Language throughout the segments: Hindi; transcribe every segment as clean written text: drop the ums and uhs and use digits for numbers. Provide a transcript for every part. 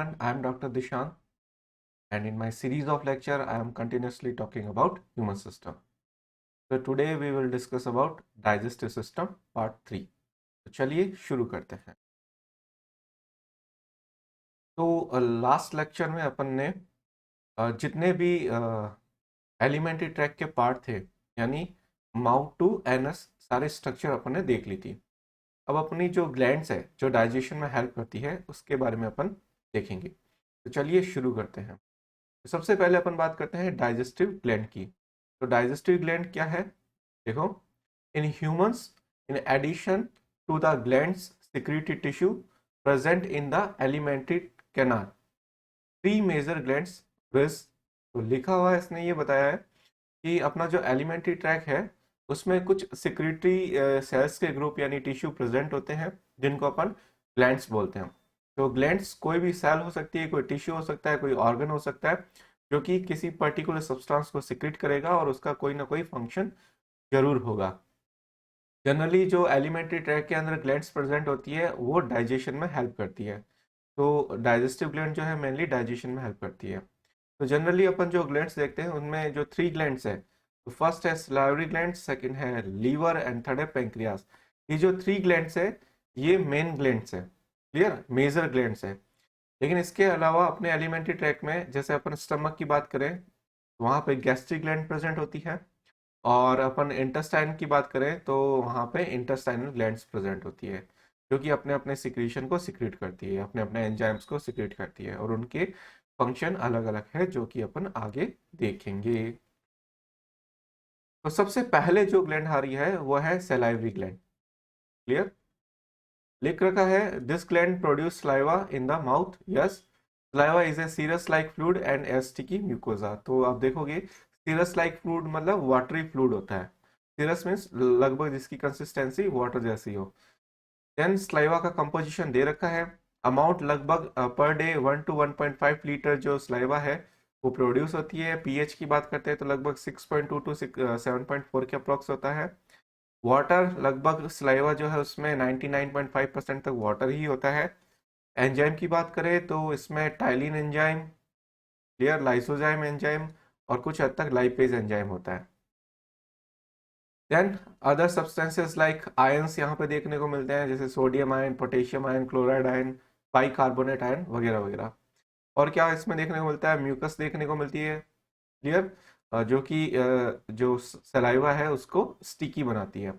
everyone, I am Dr. Dishant, and in my series of lecture I am continuously talking about human system. So today we will discuss about digestive system part 3. तो चलिए शुरू करते हैं। तो लास्ट लेक्चर में अपन ने जितने भी एलिमेंट्री ट्रैक के पार्ट थे, यानी माउथ टू एनस, सारे स्ट्रक्चर अपन ने देख ली थी। अब अपनी जो ग्लैंड्स है जो डाइजेशन में हेल्प करती है उसके बारे में अपन देखेंगे। तो चलिए शुरू करते हैं। तो सबसे पहले अपन बात करते हैं डाइजेस्टिव ग्लैंड की। तो डाइजेस्टिव ग्लैंड क्या है? देखो, in humans, in addition to the glands secretary tissue present in the alimentary canal, three major glands viz. तो लिखा हुआ है, इसने ये बताया है कि अपना जो एलिमेंट्री ट्रैक है उसमें कुछ सिक्रीटरी सेल्स के ग्रुप यानी टिश्यू प्रेजेंट होते हैं जिनको अपन ग्लैंड्स बोलते हैं। तो ग्लैंड्स कोई भी सेल हो सकती है, कोई टिश्यू हो सकता है, कोई ऑर्गन हो सकता है जो कि किसी पर्टिकुलर सब्सटेंस को सिक्रीट करेगा और उसका कोई ना कोई फंक्शन जरूर होगा। जनरली जो एलिमेंट्री ट्रैक के अंदर ग्लैंड्स प्रेजेंट होती है वो डाइजेशन में हेल्प करती है। तो डाइजेस्टिव ग्लैंड जो है मेनली डाइजेशन में हेल्प करती है। तो जनरली अपन जो ग्लैंड्स देखते हैं उनमें जो थ्री ग्लैंड्स है, तो फर्स्ट है सलाइवरी ग्लैंड, सेकंड है लीवर एंड थर्ड है पेंक्रियास। ये जो थ्री ग्लैंड्स है ये मेन ग्लैंड्स है, क्लियर, मेजर ग्लैंड्स है। लेकिन इसके अलावा अपने एलिमेंट्री ट्रैक में जैसे अपन स्टमक की बात करें वहाँ पे गैस्ट्रिक ग्लैंड प्रेजेंट होती है, और अपन इंटेस्टाइन की बात करें तो वहाँ पे इंटेस्टाइनल ग्लैंड्स प्रेजेंट होती है जो कि अपने अपने सिक्रीशन को सिक्रीट करती है, अपने अपने एंजाइम्स को सिक्रीट करती है, और उनके फंक्शन अलग अलग है जो कि अपन आगे देखेंगे। तो सबसे पहले जो ग्लैंड आ रही है वो है सलाइवरी ग्लैंड, क्लियर। लिख रखा है this gland produce saliva in the mouth, yes. Saliva is a serous like fluid and a sticky mucosa. तो आप देखोगे सीरस लाइक फ्लूइड मतलब वाटरी फ्लूइड होता है। सीरस मीन्स लगभग जिसकी कंसिस्टेंसी वाटर जैसी हो। देन सलाइवा का कंपोजिशन दे रखा है, अमाउंट लगभग पर डे 1 to 1.5 लीटर जो सलाइवा है वो प्रोड्यूस होती है। पीएच की बात करते हैं तो लगभग 6.2 to 7.4 के अप्रॉक्स होता है। वाटर लगभग सलाइवा जो है उसमें 99.5% तक वाटर ही होता है। एंजाइम की बात करें तो इसमें ptyalin enzyme, clear, lysozyme enzyme और कुछ हद तक लाइपेज एंजाइम होता है। Then other substances like ions यहाँ पे देखने को मिलते हैं, जैसे sodium ion, potassium ion, chloride ion, bicarbonate ion वगैरह वगैरह। और क्या इसमें देखने को मिलता है? म्यूकस देखने को मिलती है, क्लियर, जो कि जो सलाइवा है उसको स्टिकी बनाती है।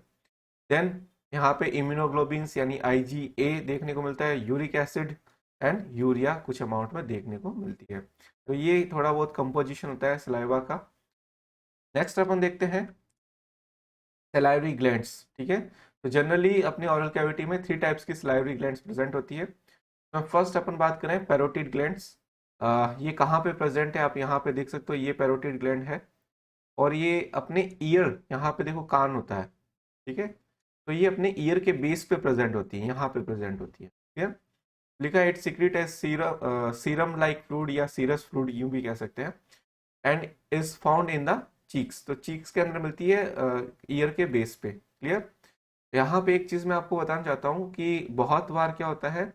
देन यहाँ पे इम्यूनोग्लोबिन्स यानी IgA देखने को मिलता है, यूरिक एसिड एंड यूरिया कुछ अमाउंट में देखने को मिलती है। तो ये थोड़ा बहुत कंपोजिशन होता है सलाइवा का। नेक्स्ट अपन देखते हैं सलाइवरी ग्लैंड्स, ठीक है। तो जनरली अपनी ऑरल कैविटी में थ्री टाइप्स की सलाइवरी ग्लैंड्स प्रेजेंट होती है। तो फर्स्ट अपन बात करें पैरोटिड ग्लैंड्स। ये कहाँ पे प्रेजेंट है? आप यहाँ पे देख सकते हो, ये पैरोटिड ग्लैंड है और ये अपने ईयर, यहाँ पे देखो कान होता है, ठीक है। तो ये अपने ईयर के बेस पे प्रेजेंट होती है, यहाँ पे प्रेजेंट होती है, ठीक है। लिखा है it secrete as serum like fluid या सीरस फ्लूइड, यूं भी कह सकते हैं, and is found in the cheeks. तो चीक्स के अंदर मिलती है ईयर के बेस पे, क्लियर। यहाँ पे एक चीज मैं आपको बताना चाहता हूँ कि बहुत बार क्या होता है,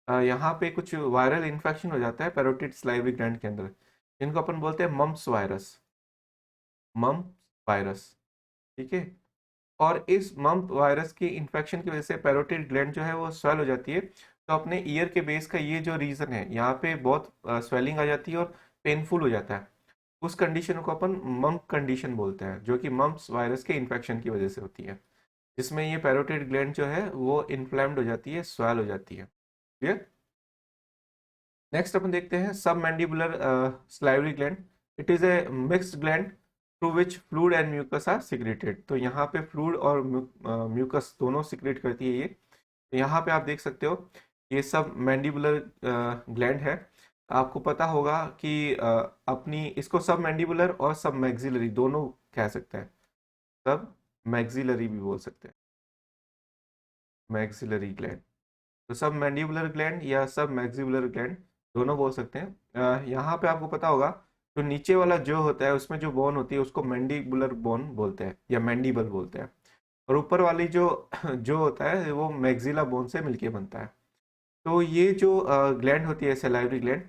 यहाँ पे कुछ वायरल इन्फेक्शन हो जाता है पैरोटिड सलाइवरी ग्लैंड के अंदर, जिनको अपन बोलते हैं मम्प्स वायरस, मम्प्स वायरस, ठीक है। और इस मम्प वायरस की इन्फेक्शन की वजह से पैरोटिड ग्लैंड जो है वो स्वेल हो जाती है। तो अपने ईयर के बेस का ये जो रीजन है, यहाँ पे बहुत स्वेलिंग आ जाती है और पेनफुल हो जाता है। उस कंडीशन को अपन मम्प कंडीशन बोलते हैं, जो कि मम्प्स वायरस के इन्फेक्शन की वजह से होती है, जिसमें ये पैरोटिड ग्लैंड जो है वो इन्फ्लेम्ड हो जाती है, स्वेल हो जाती है, क्लियर। नेक्स्ट अपन देखते हैं सब mandibular salivary gland. It is a mixed gland through which fluid and mucus are secreted. तो यहाँ पे फ्लूइड और म्यूकस दोनों सिक्रेट करती है ये। तो यहाँ पे आप देख सकते हो ये सब मैंडिबुलर ग्लैंड है। आपको पता होगा कि अपनी इसको सब मैंडिबुलर और सब मैक्सिलरी दोनों कह सकते हैं, सब मैक्सिलरी भी बोल सकते हैं, मैक्सिलरी ग्लैंड। तो सब मैंडिबुलर ग्लैंड या सब मैक्सिबुलर ग्लैंड दोनों बोल सकते हैं। यहाँ पे आपको पता होगा जो नीचे वाला जो होता है उसमें जो बोन होती है उसको मैंडिबुलर बोन बोलते हैं या मैंडिबल बोलते हैं, और ऊपर वाली जो जो होता है वो मैक्सिला बोन से मिलके बनता है। तो ये जो ग्लैंड होती है सलाइवरी ग्लैंड,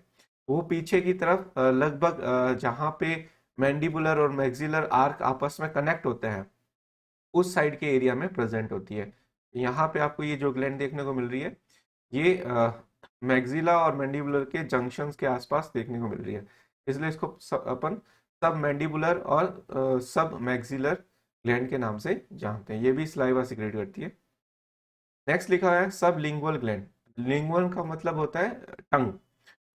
वो पीछे की तरफ लगभग जहाँ पे मैंडिबुलर और मैक्सिलर आर्क आपस में कनेक्ट होते हैं उस साइड के एरिया में प्रेजेंट होती है। यहाँ पे आपको ये जो ग्लैंड देखने को मिल रही है, ये मैक्सिला और मैंडिबुलर के जंक्शंस के आसपास देखने को मिल रही है, इसलिए इसको अपन सब मैंडिबुलर और सब मैक्सिलर ग्लैंड के नाम से जानते हैं। ये भी सलाइवा सिक्रेट करती है। नेक्स्ट लिखा है सब लिंगुअल ग्लैंड। लिंगुअल का मतलब होता है टंग,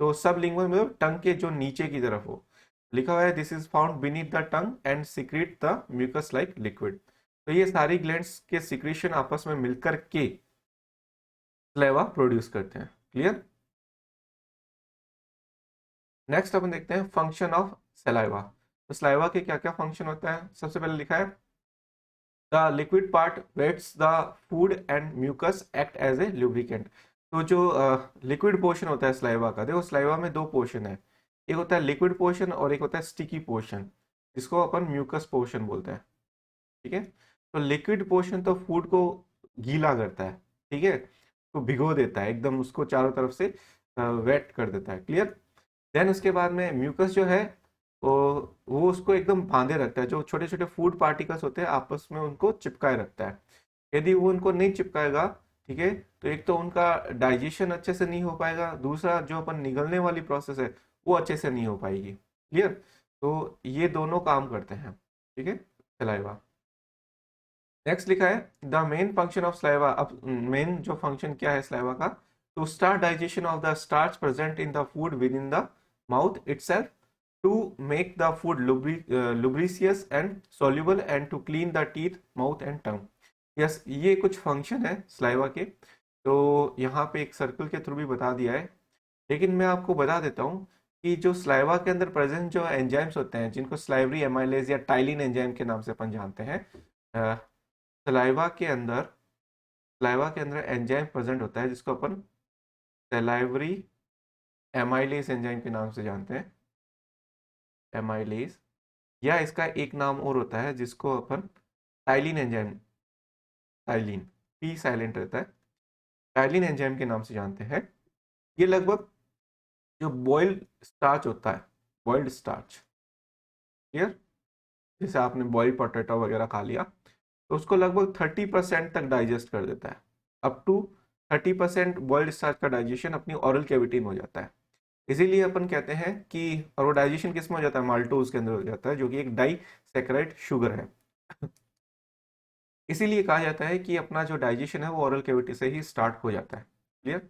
तो सब लिंगुअल मतलब टंग के जो नीचे की तरफ हो। लिखा हुआ है this is found beneath the tongue and secrete the mucus like liquid. तो ये सारी ग्लैंड्स के सिक्रेशन आपस में मिलकर के सलाइवा प्रोड्यूस करते हैं। क्लियर। नेक्स्ट अपन देखते हैं फंक्शन ऑफ सलाइवा। तो सलाइवा के क्या क्या फंक्शन होता है। सबसे पहले लिखा है the liquid part wets the food and mucus act as a lubricant. तो जो लिक्विड पोर्शन होता है सलाइवा का, देखो सलाइवा में दो पोर्शन है, एक होता है लिक्विड पोर्शन और एक होता है स्टिकी पोर्शन, जिसको अपन म्यूकस पोर्शन बोलते हैं। ठीक है। तो लिक्विड पोर्शन तो फूड को गीला करता है, ठीक है, तो भिगो देता है एकदम, उसको चारों तरफ से वेट कर देता है। क्लियर। देन उसके बाद में म्यूकस जो है वो उसको एकदम बांधे रखता है, जो छोटे छोटे फूड पार्टिकल्स होते हैं आपस में उनको चिपकाए रखता है। यदि वो उनको नहीं चिपकाएगा, ठीक है, तो एक तो उनका डाइजेशन अच्छे से नहीं हो पाएगा, दूसरा जो अपन निगलने वाली प्रोसेस है वो अच्छे से नहीं हो पाएगी। क्लियर। तो ये दोनों काम करते हैं, ठीक है, सलाइवा। नेक्स्ट लिखा है the main function of saliva. अब मेन जो फंक्शन क्या है सलाइवा का, to start digestion of the starch present in the food within the mouth itself, to make the food lubricious and soluble and to clean the teeth mouth and tongue. Yes, ये कुछ फंक्शन है सलाइवा के, तो यहाँ पे एक सर्कल के थ्रू भी बता दिया है, लेकिन मैं आपको बता देता हूँ कि जो सलाइवा के अंदर प्रेजेंट जो एंजाइम्स होते हैं, जिनको स्लाइवरी एमाइलेज या टाइलिन एंजाइम के नाम से अपन जानते हैं, सलाइवा के अंदर एंजाइम प्रेजेंट होता है जिसको अपन सलाइवरी एमाइलेज एंजाइम के नाम से जानते हैं, एमाइलेज, या इसका एक नाम और होता है जिसको अपन ptyalin enzyme, ptyalin P silent रहता है, टाइलिन एंजाइम के नाम से जानते हैं। ये लगभग जो बॉइल्ड स्टार्च होता है, बॉइल्ड स्टार्च, क्लियर, जैसे आपने बॉइल्ड पोटैटो वगैरह खा लिया, तो उसको लगभग 30% तक डाइजेस्ट कर देता है। अप टू 30% बॉइल्ड स्टार्च का डाइजेशन अपनी ओरल कैविटी में हो जाता है। इसीलिए अपन कहते हैं कि, और वो डाइजेशन किस में हो जाता है, माल्टोज के अंदर हो जाता है, जो कि एक डाइसैकेराइड शुगर है। इसीलिए कहा जाता है कि अपना जो डाइजेशन है वो ओरल कैविटी से ही स्टार्ट हो जाता है। क्लियर।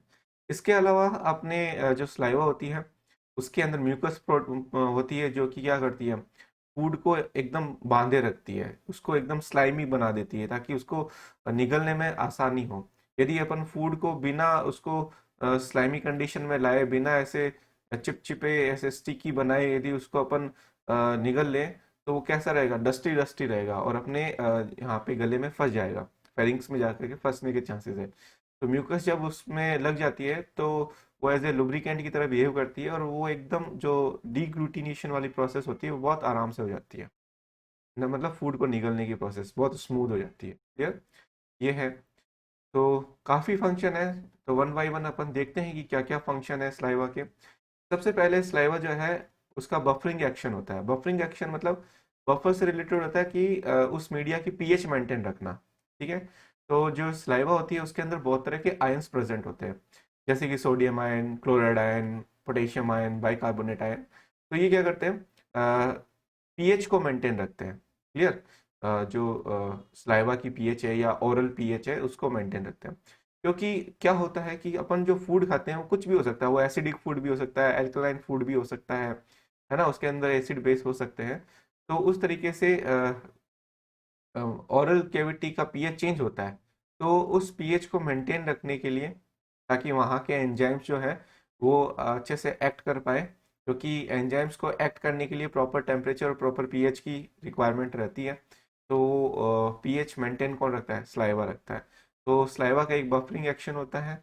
इसके अलावा अपने जो स्लाइवा होती है उसके अंदर म्यूकस होती है, जो कि क्या करती है, फूड को एकदम बांधे रखती है, उसको एकदम स्लाइमी बना देती है ताकि उसको निगलने में आसानी हो। यदि अपन फूड को बिना उसको स्लाइमी कंडीशन में लाए, बिना ऐसे चिपचिपे ऐसे स्टिकी बनाए, यदि उसको अपन निगल लें, तो वो कैसा रहेगा, डस्टी डस्टी रहेगा और अपने यहाँ पे गले में फंस जाएगा, फेरिंग्स में जाकर के फंसने के चांसेस है। तो म्यूकस जब उसमें लग जाती है तो वो एज ए लुब्रिकेंट की तरह बिहेव करती है और वो एकदम जो डीग्लूटिनेशन वाली प्रोसेस होती है वो बहुत आराम से हो जाती है ना, मतलब फूड को निगलने की प्रोसेस बहुत स्मूथ हो जाती है। क्लियर। ये है। तो काफ़ी फंक्शन है, तो वन बाई वन अपन देखते हैं कि क्या क्या फंक्शन है स्लाइवा के। सबसे पहले स्लाइवा जो है उसका बफरिंग एक्शन होता है। बफरिंग एक्शन मतलब बफर से रिलेटेड होता है कि उस मीडिया की पीएच मेंटेन रखना। ठीक है। तो जो स्लाइवा होती है उसके अंदर बहुत तरह के आयंस प्रेजेंट होते हैं, जैसे कि sodium ion, chloride ion, potassium ion, bicarbonate ion. तो ये क्या करते हैं, पीएच को मेंटेन रखते हैं। क्लियर। जो स्लाइवा की पीएच है या ओरल पीएच है उसको मेंटेन रखते हैं, क्योंकि क्या होता है कि अपन जो फूड खाते हैं वो कुछ भी हो सकता है, वो एसिडिक फूड भी हो सकता है, एल्कलाइन फूड भी हो सकता है ना, उसके अंदर एसिड बेस हो सकते हैं। तो उस तरीके से ओरल कैविटी का पीएच चेंज होता है, तो उस पीएच को मेंटेन रखने के लिए, ताकि वहाँ के एंजाइम्स जो है वो अच्छे से एक्ट कर पाए, क्योंकि एंजाइम्स को एक्ट करने के लिए प्रॉपर टेम्परेचर और प्रॉपर पीएच की रिक्वायरमेंट रहती है। तो पीएच मेंटेन कौन रखता है, स्लाइवा रखता है। तो स्लाइवा का एक बफरिंग एक्शन होता है।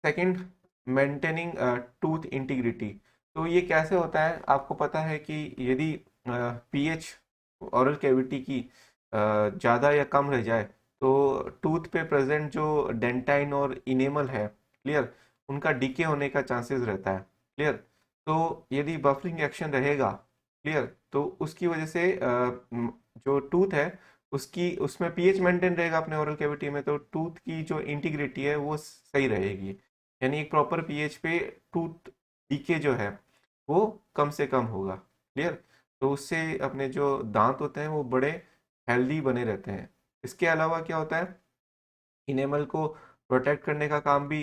Second, maintaining tooth integrity. तो ये कैसे होता है, आपको पता है कि यदि पीएच ओरल कैविटी की ज़्यादा या कम रह जाए, तो टूथ पे प्रेजेंट जो डेंटाइन और इनेमल है, क्लियर, उनका डीके होने का चांसेस रहता है। क्लियर? तो यदि बफरिंग एक्शन रहेगा, क्लियर, तो उसकी वजह से जो टूथ है उसकी उसमें पीएच मेंटेन रहेगा अपने ओरल कैविटी में, तो टूथ की जो इंटीग्रिटी है वो सही रहेगी। यानी एक प्रॉपर पीएच पे टूथ डीके जो है वो कम से कम होगा। क्लियर? तो उससे अपने जो दांत होते हैं वो बड़े हेल्दी बने रहते हैं। इसके अलावा क्या होता है, इनेमल को प्रोटेक्ट करने का काम भी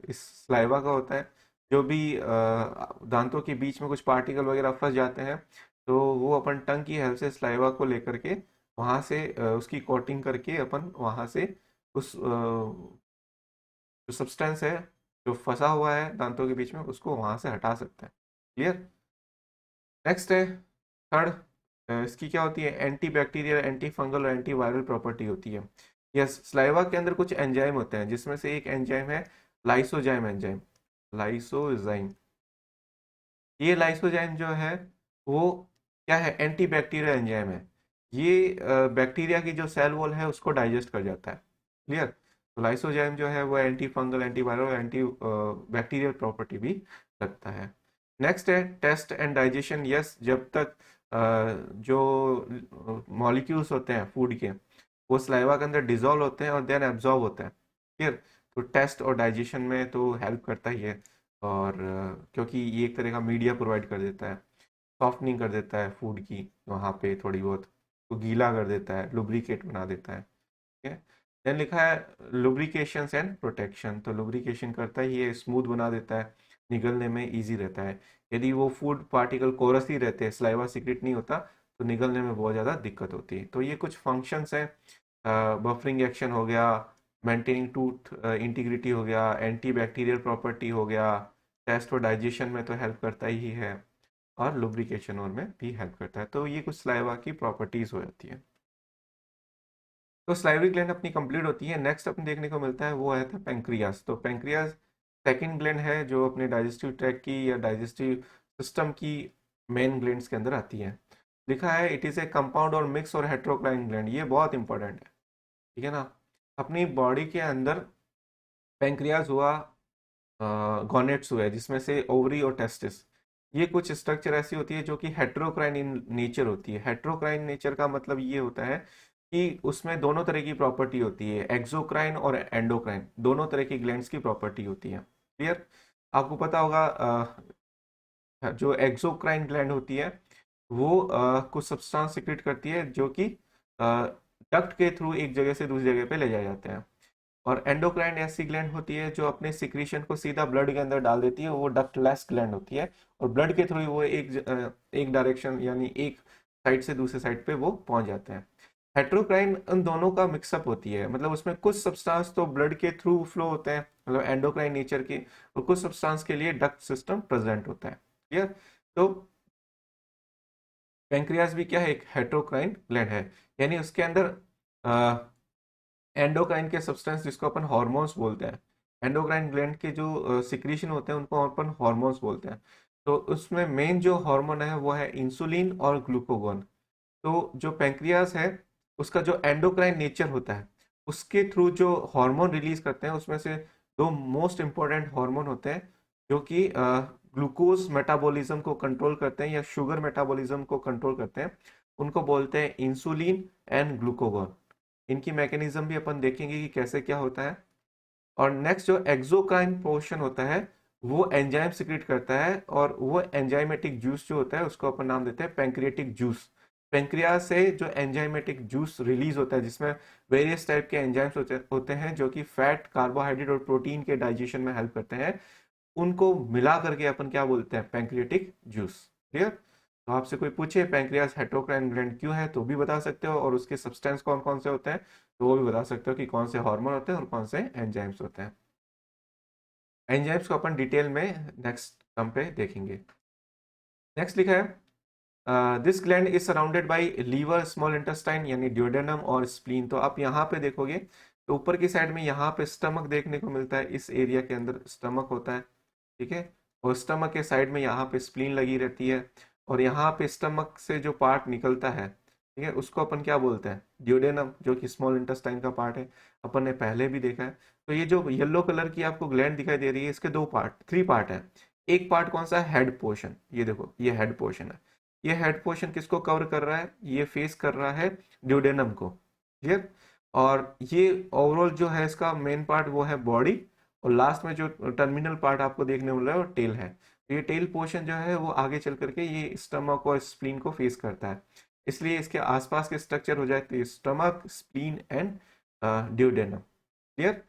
इस स्लाइवा का होता है। जो भी दांतों के बीच में कुछ पार्टिकल वगैरह फंस जाते हैं, तो वो अपन टंग की हेल्प से स्लाइवा को लेकर के वहां से उसकी कोटिंग करके अपन वहां से उस जो सब्सटेंस है जो फंसा हुआ है दांतों के बीच में उसको वहां से हटा सकते हैं। क्लियर? नेक्स्ट है थर्ड, इसकी क्या होती है, एंटी बैक्टीरियल, एंटी फंगल और एंटी वायरल प्रॉपर्टी होती है। यस, स्लाइवा के अंदर कुछ एंजाइम होते हैं जिसमें से एक एंजाइम है लाइसोजाइम एंजाइम। लाइसोजाइम, ये लाइसोजाइम जो है वो क्या है, एंटी बैक्टीरियल एंजाइम है। ये बैक्टीरिया की जो सेल वॉल है उसको डाइजेस्ट कर जाता है। क्लियर? तो लाइसोजाइम जो है वो anti fungal, anti viral, anti bacterial property भी रखता है। नेक्स्ट है टेस्ट एंड डाइजेशन। यस, जब तक जो मॉलिक्यूल्स होते हैं फूड के वो स्लाइवा के अंदर डिजोल्व होते हैं और देन एब्जॉर्ब होते हैं। क्लियर? तो टेस्ट और डाइजेशन में तो हेल्प करता ही है। और क्योंकि ये एक तरह का मीडिया प्रोवाइड कर देता है, सॉफ्टनिंग कर देता है फूड की, वहाँ पे थोड़ी बहुत तो गीला कर देता है, लुब्रिकेट बना देता है। ठीक है? देन लिखा है लुब्रिकेशन एंड प्रोटेक्शन। तो लुब्रिकेशन करता ही ये स्मूथ बना देता है, निगलने में इजी रहता है। यदि वो फूड पार्टिकल कोरस ही रहते हैं, स्लाइवा सीक्रेट नहीं होता, तो निगलने में बहुत ज़्यादा दिक्कत होती है। तो ये कुछ फंक्शंस हैं, बफरिंग एक्शन हो गया, मेंटेनिंग टूथ इंटीग्रिटी हो गया, एंटी बैक्टीरियल प्रॉपर्टी हो गया, टेस्ट और डाइजेशन में तो हेल्प करता ही है, और लुब्रिकेशन और में भी हेल्प करता है। तो ये कुछ स्लाइवा की प्रॉपर्टीज हो जाती है। तो स्लाइवरी ग्लैंड अपनी कंप्लीट होती है। नेक्स्ट अपन देखने को मिलता है वो है था पेंक्रियास। तो पेंक्रियास सेकंड ग्लैंड है जो अपने डाइजेस्टिव ट्रैक की या डाइजेस्टिव सिस्टम की मेन ग्लैंड्स के अंदर आती है। लिखा है इट इज ए कंपाउंड और मिक्स और हेट्रोक्राइन ग्लैंड। ये बहुत इंपॉर्टेंट है, ठीक है ना। अपनी बॉडी के अंदर पेंक्रियाज हुआ, गॉनेट्स हुए जिसमें से ओवरी और टेस्टिस, ये कुछ स्ट्रक्चर ऐसी होती है जो कि हेट्रोक्राइन इन नेचर होती है। हेट्रोक्राइन नेचर का मतलब ये होता है कि उसमें दोनों तरह की प्रॉपर्टी होती है, एक्सोक्राइन और एंडोक्राइन, दोनों तरह की ग्लैंड्स की प्रॉपर्टी होती है। क्लियर? आपको पता होगा जो एक्सोक्राइन ग्लैंड होती है वो कुछ सब्सटेंस सिक्रेट करती है जो कि डक्ट के थ्रू एक जगह से दूसरी जगह पे ले जाए जाते हैं। और एंडोक्राइन ऐसी ग्लैंड होती है जो अपने सिक्रीशन को सीधा ब्लड के अंदर डाल देती है, वो डक्टलेस ग्लैंड होती है, और ब्लड के थ्रू वो एक डायरेक्शन यानी एक साइड से दूसरे साइड पे वो पहुंच जाते हैं। हेट्रोक्राइन उन दोनों का मिक्सअप होती है, मतलब उसमें कुछ सब्सटेंस तो ब्लड के थ्रू फ्लो होते हैं, मतलब एंडोक्राइन नेचर के, और कुछ सब्सटेंस के लिए डक्ट सिस्टम प्रेजेंट होता है। क्लियर? तो पेंक्रियास भी क्या है, एक हेट्रोक्राइन ग्लैंड है, यानी उसके अंदर एंडोक्राइन के सब्सटेंस जिसको अपन हॉर्मोन्स बोलते हैं, एंडोक्राइन ग्लैंड के जो सिक्रीशन होते हैं उनको अपन हॉर्मोन्स बोलते हैं। तो उसमें मेन जो हार्मोन है वो है इंसुलिन और ग्लूकागॉन। तो जो पैंक्रियास है उसका जो एंडोक्राइन नेचर होता है उसके थ्रू जो हार्मोन रिलीज करते हैं उसमें से दो मोस्ट इंपॉर्टेंट हार्मोन होते हैं जो कि ग्लूकोज मेटाबॉलिज्म को कंट्रोल करते हैं या शुगर मेटाबॉलिज्म को कंट्रोल करते हैं। उनको बोलते हैं इंसुलिन एंड ग्लूकागॉन। इनकी मैकेनिज्म भी अपन देखेंगे कि कैसे क्या होता है। और नेक्स्ट जो एक्सोक्राइन पोर्शन होता है वो एंजाइम सिक्रेट करता है, और वो एंजाइमेटिक जूस जो होता है उसको अपन नाम देते हैं पेंक्रियाटिक जूस। पेंक्रियास से जो एंजाइमेटिक जूस रिलीज होता है जिसमें वेरियस टाइप के एंजाइम्स होते हैं जो कि फैट, कार्बोहाइड्रेट और प्रोटीन के डाइजेशन में हेल्प करते हैं, उनको मिला करके अपन क्या बोलते हैं, पैंक्रियाटिक जूस। क्लियर? तो आपसे कोई पूछे पैंक्रियास हेट्रोक्राइन ग्लैंड क्यों है तो भी बता सकते हो, और उसके सब्सटेंस कौन कौन से होते हैं तो वो भी बता सकते हो कि कौन से हार्मोन होते हैं और कौन से एंजाइम्स होते हैं। एंजाइम्स को अपन डिटेल में नेक्स्ट टर्म पे देखेंगे। नेक्स्ट लिखा है this gland is surrounded by liver, small intestine यानी ड्यूडेनम और स्प्लीन। तो आप यहाँ पे देखोगे तो ऊपर की साइड में यहाँ पे स्टमक देखने को मिलता है, इस एरिया के अंदर स्टमक होता है, ठीक है। और स्टमक के साइड में यहाँ पे स्प्लीन लगी रहती है, और यहाँ पे स्टमक से जो पार्ट निकलता है ठीक है, उसको अपन क्या बोलते हैं, ड्यूडेनम, जो कि स्मॉल इंटेस्टाइन का पार्ट है, अपन ने पहले भी देखा है। तो ये जो येलो कलर की आपको ग्लैंड दिखाई दे रही है, इसके दो पार्ट, थ्री पार्ट है। एक पार्ट कौन सा है, हेड पोर्शन, ये देखो ये हेड पोर्शन है। ये हेड पोर्शन किसको कवर कर रहा है, ये फेस कर रहा है ड्यूडेनम को, क्लियर। और ये ओवरऑल जो है इसका मेन पार्ट वो है बॉडी, और लास्ट में जो टर्मिनल पार्ट आपको देखने मिल रहा है वो टेल है। तो ये टेल पोर्शन जो है वो आगे चल करके ये स्टमक और स्प्लीन को फेस करता है, इसलिए इसके आसपास के स्ट्रक्चर हो जाते हैं stomach, spleen and duodenum, clear.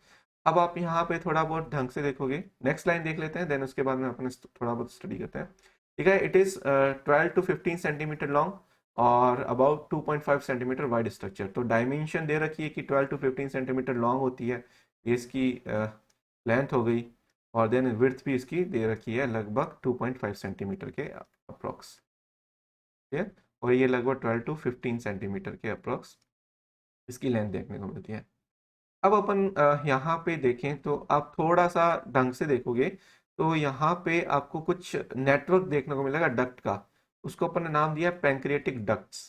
अब आप यहाँ पे थोड़ा बहुत ढंग से देखोगे, नेक्स्ट लाइन देख लेते हैं, देन उसके बाद में अपन थोड़ा बहुत स्टडी करते हैं। ठीक है, it is 12 to 15 centimetre long और अबाउट 2.5 सेंटीमीटर वाइड स्ट्रक्चर। तो डायमेंशन दे रखी है कि 12 to 15 सेंटीमीटर लॉन्ग होती है, ये इसकी लेंथ हो गई, और देन विड्थ भी इसकी दे रखी है लगभग 2.5 सेंटीमीटर के अप्रोक्स, ठीक है। और ये लगभग 12 to 15 सेंटीमीटर के अप्रोक्स इसकी लेंथ देखने को मिलती है। अब अपन यहाँ पे देखें तो आप थोड़ा सा ढंग से देखोगे तो यहाँ पे आपको कुछ नेटवर्क देखने को मिलेगा डक्ट का, उसको अपन ने नाम दिया पैंक्रियाटिक डक्ट्स।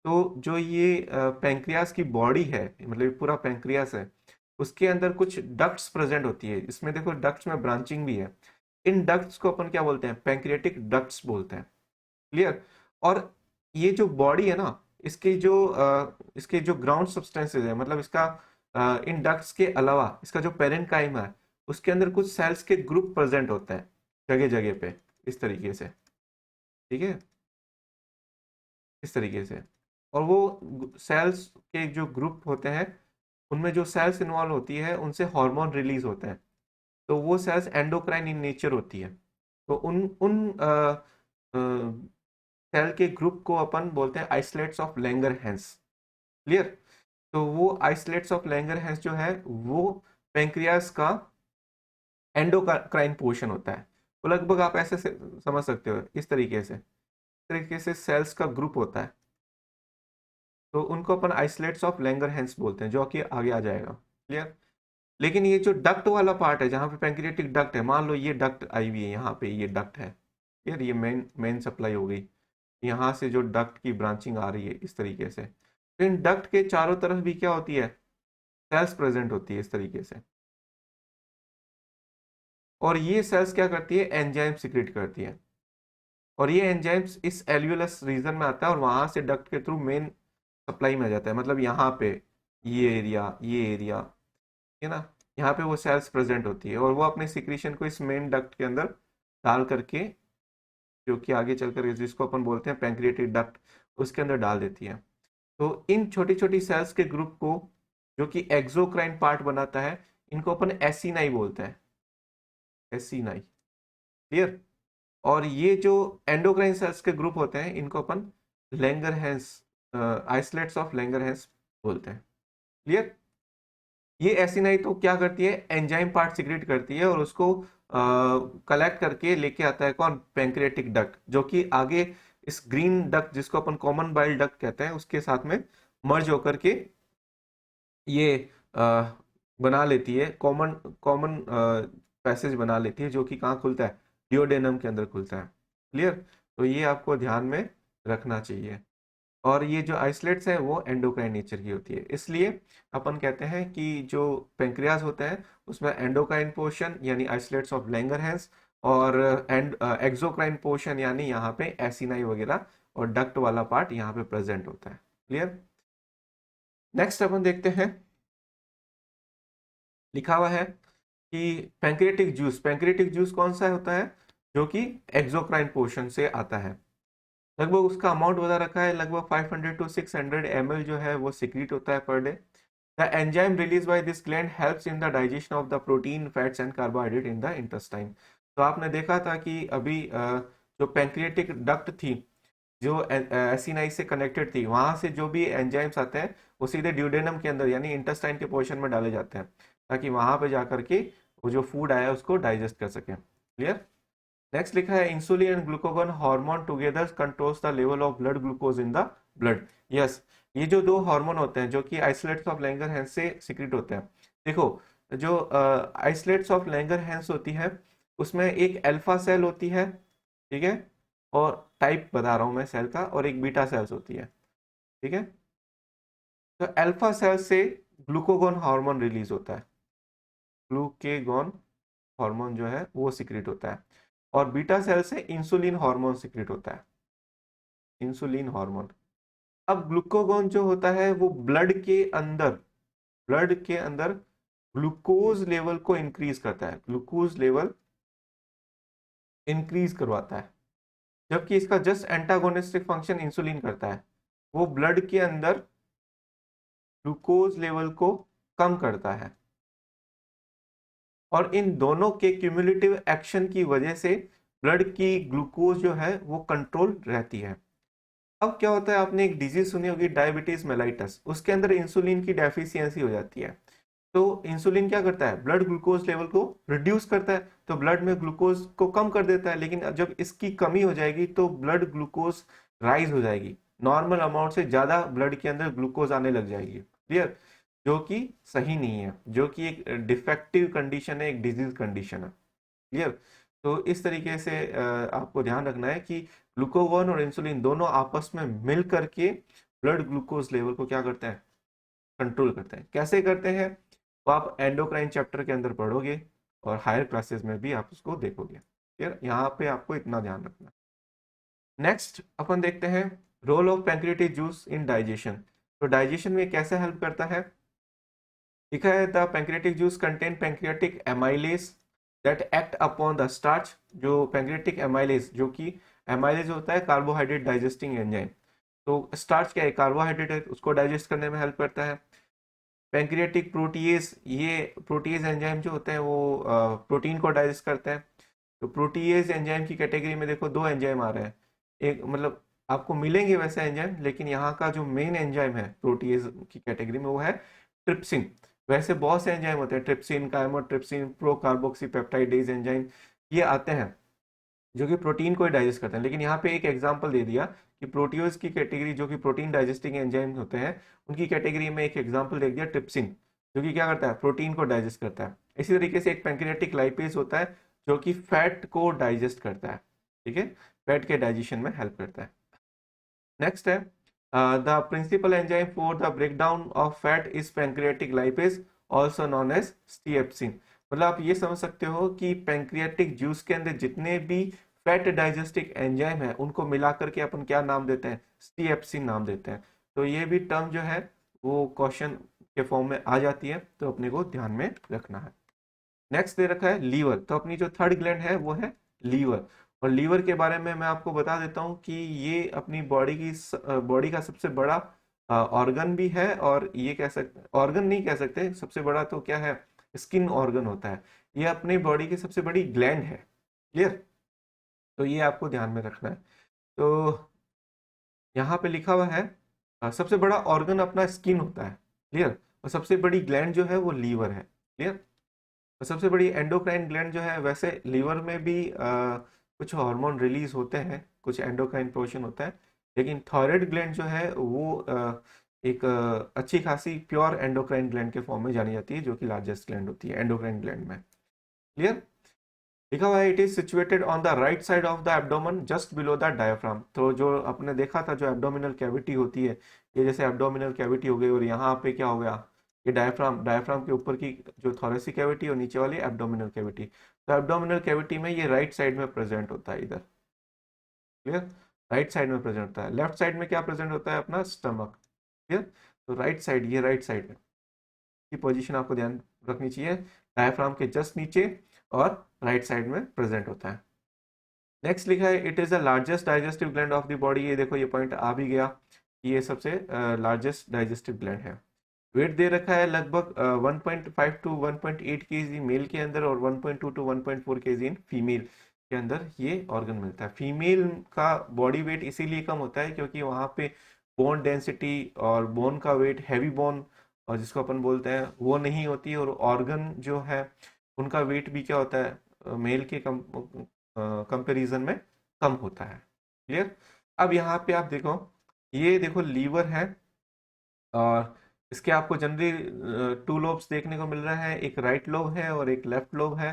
तो जो ये पैंक्रियास की बॉडी है, मतलब पूरा पैंक्रियास है, उसके अंदर कुछ डक्ट्स प्रेजेंट होती है, इसमें देखो डक्ट्स में ब्रांचिंग भी है। इन डक्ट्स को अपन क्या बोलते हैं, पैंक्रियाटिक डक्ट्स बोलते हैं, क्लियर। और ये जो बॉडी है ना, इसके जो ग्राउंड सब्सटेंसेज है, मतलब इसका इन डक्ट्स के अलावा इसका जो पेरेन्काइमा है उसके अंदर कुछ सेल्स के ग्रुप प्रेजेंट होते हैं जगह जगह पे, इस तरीके से, ठीक है, इस तरीके से। और वो सेल्स के जो ग्रुप होते हैं उनमें जो सेल्स इन्वॉल्व होती है उनसे हार्मोन रिलीज होते हैं, तो वो सेल्स एंडोक्राइन इन नेचर होती है। तो उन उन सेल के ग्रुप को अपन बोलते हैं आइसोलेट्स ऑफ लैंगरहैंस, क्लियर। तो वो आइसोलेट्स ऑफ लैंगरहैंस जो है वो पेंक्रियास का एंडोक्राइन पोर्शन होता है। तो लगभग आप ऐसे से समझ सकते हो, इस तरीके से सेल्स का ग्रुप होता है, तो उनको अपन आइसोलेट्स ऑफ लैंगरहैंस बोलते हैं, जो कि आगे आ जाएगा, क्लियर। लेकिन ये जो डक्ट वाला पार्ट है जहाँ पे पैंक्रियाटिक डक्ट है, मान लो ये डक्ट आई हुई है यहाँ पे, ये डक्ट है यार, ये मेन मेन सप्लाई हो गई, यहाँ से जो डक्ट की ब्रांचिंग आ रही है इस तरीके से, तो इन डक्ट के चारों तरफ भी क्या होती है, सेल्स प्रेजेंट होती है इस तरीके से। और ये सेल्स क्या करती है, एंजाइम सिक्रेट करती है, और ये एंजाइम्स इस एल्वियोलस रीजन में आता है और वहां से डक्ट के थ्रू मेन सप्लाई में आ जाता है, मतलब यहाँ पे ये एरिया है ना, यहाँ पे वो सेल्स प्रेजेंट होती है और वो अपने सिक्रीशन को इस मेन डक्ट के अंदर डाल करके, जो कि आगे चलकर जिसको अपन बोलते हैं पैंक्रियाटिक डक्ट, उसके अंदर डाल देती है। तो इन छोटी छोटी सेल्स के ग्रुप को, जो कि एक्सोक्राइन पार्ट बनाता है, इनको अपन एसिनाई बोलते हैं, एसिनाई, क्लियर। और ये जो एंडोक्राइन सेल्स के ग्रुप होते हैं इनको अपन लैंगरहैंस, आइसोलेट्स ऑफ लैंगरहैंस बोलते हैं, क्लियर। ये एसिनाई तो क्या करती है, एंजाइम पार्ट सिक्रेट करती है और उसको कलेक्ट करके लेके आता है कौन, पैंक्रियाटिक डक्ट, जो कि आगे इस ग्रीन डक्ट जिसको अपन कॉमन बाइल डक्ट कहते हैं उसके साथ में मर्ज होकर के ये बना लेती है, कॉमन कॉमन पैसेज बना लेती है, जो कि कहाँ खुलता है, डिओडेनम के अंदर खुलता है, क्लियर। तो ये आपको ध्यान में रखना चाहिए। और ये जो आइसोलेट्स है वो एंडोक्राइन नेचर की होती है, इसलिए अपन कहते हैं कि जो पेंक्रियाज होते हैं उसमें एंडोक्राइन पोर्शन यानी आइसोलेट्स ऑफ लैंगरहैंस, और एक्सोक्राइन पोर्शन यानी यहाँ पे एसिनाई वगैरह और डक्ट वाला पार्ट यहाँ पे प्रेजेंट होता है, क्लियर। नेक्स्ट अपन देखते हैं, लिखा हुआ है कि पैंक्रियाटिक जूस कौन सा होता है, जो कि एक्सोक्राइन पोर्शन से आता है। लगभग उसका अमाउंट बता रखा है, लगभग 500 to 600 ml जो है वो सिक्रीट होता है per day. The enzyme release by this gland helps in the digestion of the protein, fats and carbohydrate in the intestine. तो आपने देखा था कि अभी जो पैंक्रियाटिक डक्ट थी, जो एसिनाई से कनेक्टेड थी, वहां से जो भी एंजाइम्स आते हैं वो सीधे ड्यूडेनम के अंदर यानी इंटेस्टाइन के पोर्शन में डाले जाते हैं, ताकि वहां पे जाकर के वो जो फूड आया उसको डाइजेस्ट कर सके, क्लियर। नेक्स्ट लिखा है insulin and glucagon hormone together controls the level of blood glucose in the blood. Yes, ये जो दो हार्मोन होते हैं जो कि आइसोलेट्स ऑफ लैंगरहैंस से सिक्रेट होते हैं। देखो, जो आइसोलेट्स ऑफ लैंगरहैंस होती है उसमें एक अल्फा सेल होती है, ठीक है, और टाइप बता रहा हूं मैं सेल का, और एक बीटा सेल्स होती है। ठीक है। तो अल्फा सेल से ग्लूकागॉन हार्मोन रिलीज होता है, ग्लूकेगॉन हार्मोन जो है वो सिक्रेट होता है। और बीटा सेल से इंसुलिन हार्मोन सिक्रेट होता है, इंसुलिन हार्मोन। अब ग्लूकागॉन जो होता है वो ब्लड के अंदर ग्लूकोज लेवल को इंक्रीज करता है, ग्लूकोज लेवल इंक्रीज करवाता है। जबकि इसका जस्ट एंटागोनिस्टिक फंक्शन इंसुलिन करता है, वो ब्लड के अंदर ग्लूकोज लेवल को कम करता है। और इन दोनों के क्यूमुलेटिव एक्शन की वजह से ब्लड की ग्लूकोज जो है वो कंट्रोल रहती है। अब क्या होता है, आपने एक डिजीज सुनी होगी डायबिटीज मेलाइटस, उसके अंदर इंसुलिन की डेफिशिएंसी हो जाती है। तो इंसुलिन क्या करता है, ब्लड ग्लूकोज लेवल को रिड्यूस करता है, तो ब्लड में ग्लूकोज को कम कर देता है। लेकिन जब इसकी कमी हो जाएगी तो ब्लड ग्लूकोज राइज हो जाएगी, नॉर्मल अमाउंट से ज्यादा ब्लड के अंदर ग्लूकोज आने लग जाएगी। क्लियर? जो कि सही नहीं है, जो कि एक डिफेक्टिव कंडीशन है, एक डिजीज कंडीशन है। क्लियर? तो इस तरीके से आपको ध्यान रखना है कि ग्लूकागॉन और इंसुलिन दोनों आपस में मिल करके ब्लड ग्लूकोज लेवल को क्या करते हैं, कंट्रोल करते हैं। कैसे करते हैं तो आप एंडोक्राइन चैप्टर के अंदर पढ़ोगे और हायर क्लासेस में भी आप उसको देखोगे। क्लियर? यहाँ पे आपको इतना ध्यान रखना। नेक्स्ट अपन देखते हैं role of pancreatic juice in digestion. तो डाइजेशन में कैसे हेल्प करता है, लिखा है the pancreatic juice contain pancreatic amylase that act upon the starch. जो पैंक्रियाटिक एमाइलेज, जो कि एमाइलेज होता है कार्बोहाइड्रेट डाइजेस्टिंग एंजाइम, तो स्टार्च क्या है, कार्बोहाइड्रेट है, उसको डाइजेस्ट करने में हेल्प करता है। पैंक्रियाटिक प्रोटीएज, ये प्रोटीएज एंजाइम जो होते हैं वो प्रोटीन को डाइजेस्ट करते हैं। तो प्रोटीएज एंजाइम की कैटेगरी में देखो दो एंजाइम आ रहे हैं, एक मतलब आपको मिलेंगे वैसे एंजाइम, लेकिन यहाँ का जो मेन एंजाइम है प्रोटीएज की कैटेगरी में वो है ट्रिप्सिन। वैसे बहुत से एंजाइम होते हैं, trypsin, chymotrypsin, pro carboxy peptidase enzyme, ये आते हैं जो कि प्रोटीन को ही डाइजेस्ट करते हैं। लेकिन यहाँ पे एक एग्जांपल दे दिया कि प्रोटीओज की कैटेगरी जो कि प्रोटीन डाइजेस्टिंग एंजाइम होते हैं उनकी कैटेगरी में एक एग्जांपल दे दिया ट्रिप्सिन, जो कि क्या करता है, प्रोटीन को डाइजेस्ट करता है। इसी तरीके से एक पैंक्रियाटिक लाइपेज होता है जो कि फैट को डाइजेस्ट करता है। ठीक है, फैट के डाइजेशन में हेल्प करता है। नेक्स्ट है the principal enzyme for the breakdown of fat is pancreatic lipase also known as steapsin. मतलब आप ये समझ सकते हो कि पैंक्रियाटिक जूस के अंदर जितने भी फैट डाइजेस्टिक एंजाइम है उनको मिला करके अपन क्या नाम देते हैं, स्टीएप्सिन नाम देते हैं। तो ये भी टर्म जो है वो क्वेश्चन के फॉर्म में आ जाती है, तो अपने को ध्यान में रखना है। नेक्स्ट दे रखा है लीवर। तो अपनी जो थर्ड ग्लैंड है वो है लीवर। और लीवर के बारे में मैं आपको बता देता हूँ कि ये अपनी बॉडी का सबसे बड़ा ऑर्गन भी है, और ये कह सकते, ऑर्गन नहीं कह सकते, सबसे बड़ा तो क्या है, स्किन ऑर्गन होता है। ये अपनी बॉडी की सबसे बड़ी ग्लैंड है। क्लियर? तो ये आपको ध्यान में रखना है। तो यहाँ पे लिखा हुआ है सबसे बड़ा ऑर्गन अपना स्किन होता है। क्लियर? और सबसे बड़ी ग्लैंड जो है वो लीवर है। क्लियर? और सबसे बड़ी एंडोक्राइन ग्लैंड जो है, वैसे लीवर में भी कुछ हार्मोन रिलीज होते हैं, कुछ एंडोक्राइन पोर्शन होता है, लेकिन थायराइड ग्लैंड जो है वो एक अच्छी खासी प्योर एंडोक्राइन ग्लैंड के फॉर्म में जानी जाती है, जो कि लार्जेस्ट ग्लैंड होती है एंडोक्राइन ग्लैंड में। क्लियर? लिखा हुआ है it is situated on the right side of the abdomen just below the diaphragm. तो जो आपने देखा था, जो एब्डोमिनल कैविटी होती है, ये जैसे एब्डोमिनल कैविटी हो गई, और यहाँ पे क्या हो गया, ये डायफ्राम, डायफ्राम के ऊपर की जो थोरेसिक कैविटी और नीचे वाली एब्डोमिनल कैविटी। तो एब्डोमिनल कैविटी में ये राइट साइड में प्रेजेंट होता है इधर। क्लियर? राइट साइड में प्रेजेंट होता है। लेफ्ट साइड में क्या प्रेजेंट होता है, अपना स्टमक। क्लियर? तो राइट साइड, ये राइट साइड की पोजीशन आपको ध्यान रखनी चाहिए, डायफ्राम के जस्ट नीचे और राइट साइड में प्रेजेंट होता है। नेक्स्ट लिखा है it is the largest digestive gland of the body. ये देखो, ये पॉइंट आ भी गया कि ये सबसे लार्जेस्ट डाइजेस्टिव ग्लैंड है। वेट दे रखा है लगभग 1.5 टू 1.8 केजी मेल के अंदर, और 1.2 टू 1.4 केजी इन फीमेल के अंदर ये ऑर्गन मिलता है। फीमेल का बॉडी वेट इसीलिए कम होता है क्योंकि वहाँ पे बोन डेंसिटी और बोन का वेट, हैवी बोन और जिसको अपन बोलते हैं, वो नहीं होती, और ऑर्गन जो है उनका वेट भी क्या होता है, मेल के कंपैरिजन में कम होता है। क्लियर? अब यहाँ पे आप देखो, ये देखो लीवर है, और इसके आपको जनरली टू लोब्स देखने को मिल रहा है, एक राइट लोब है और एक लेफ्ट लोब है।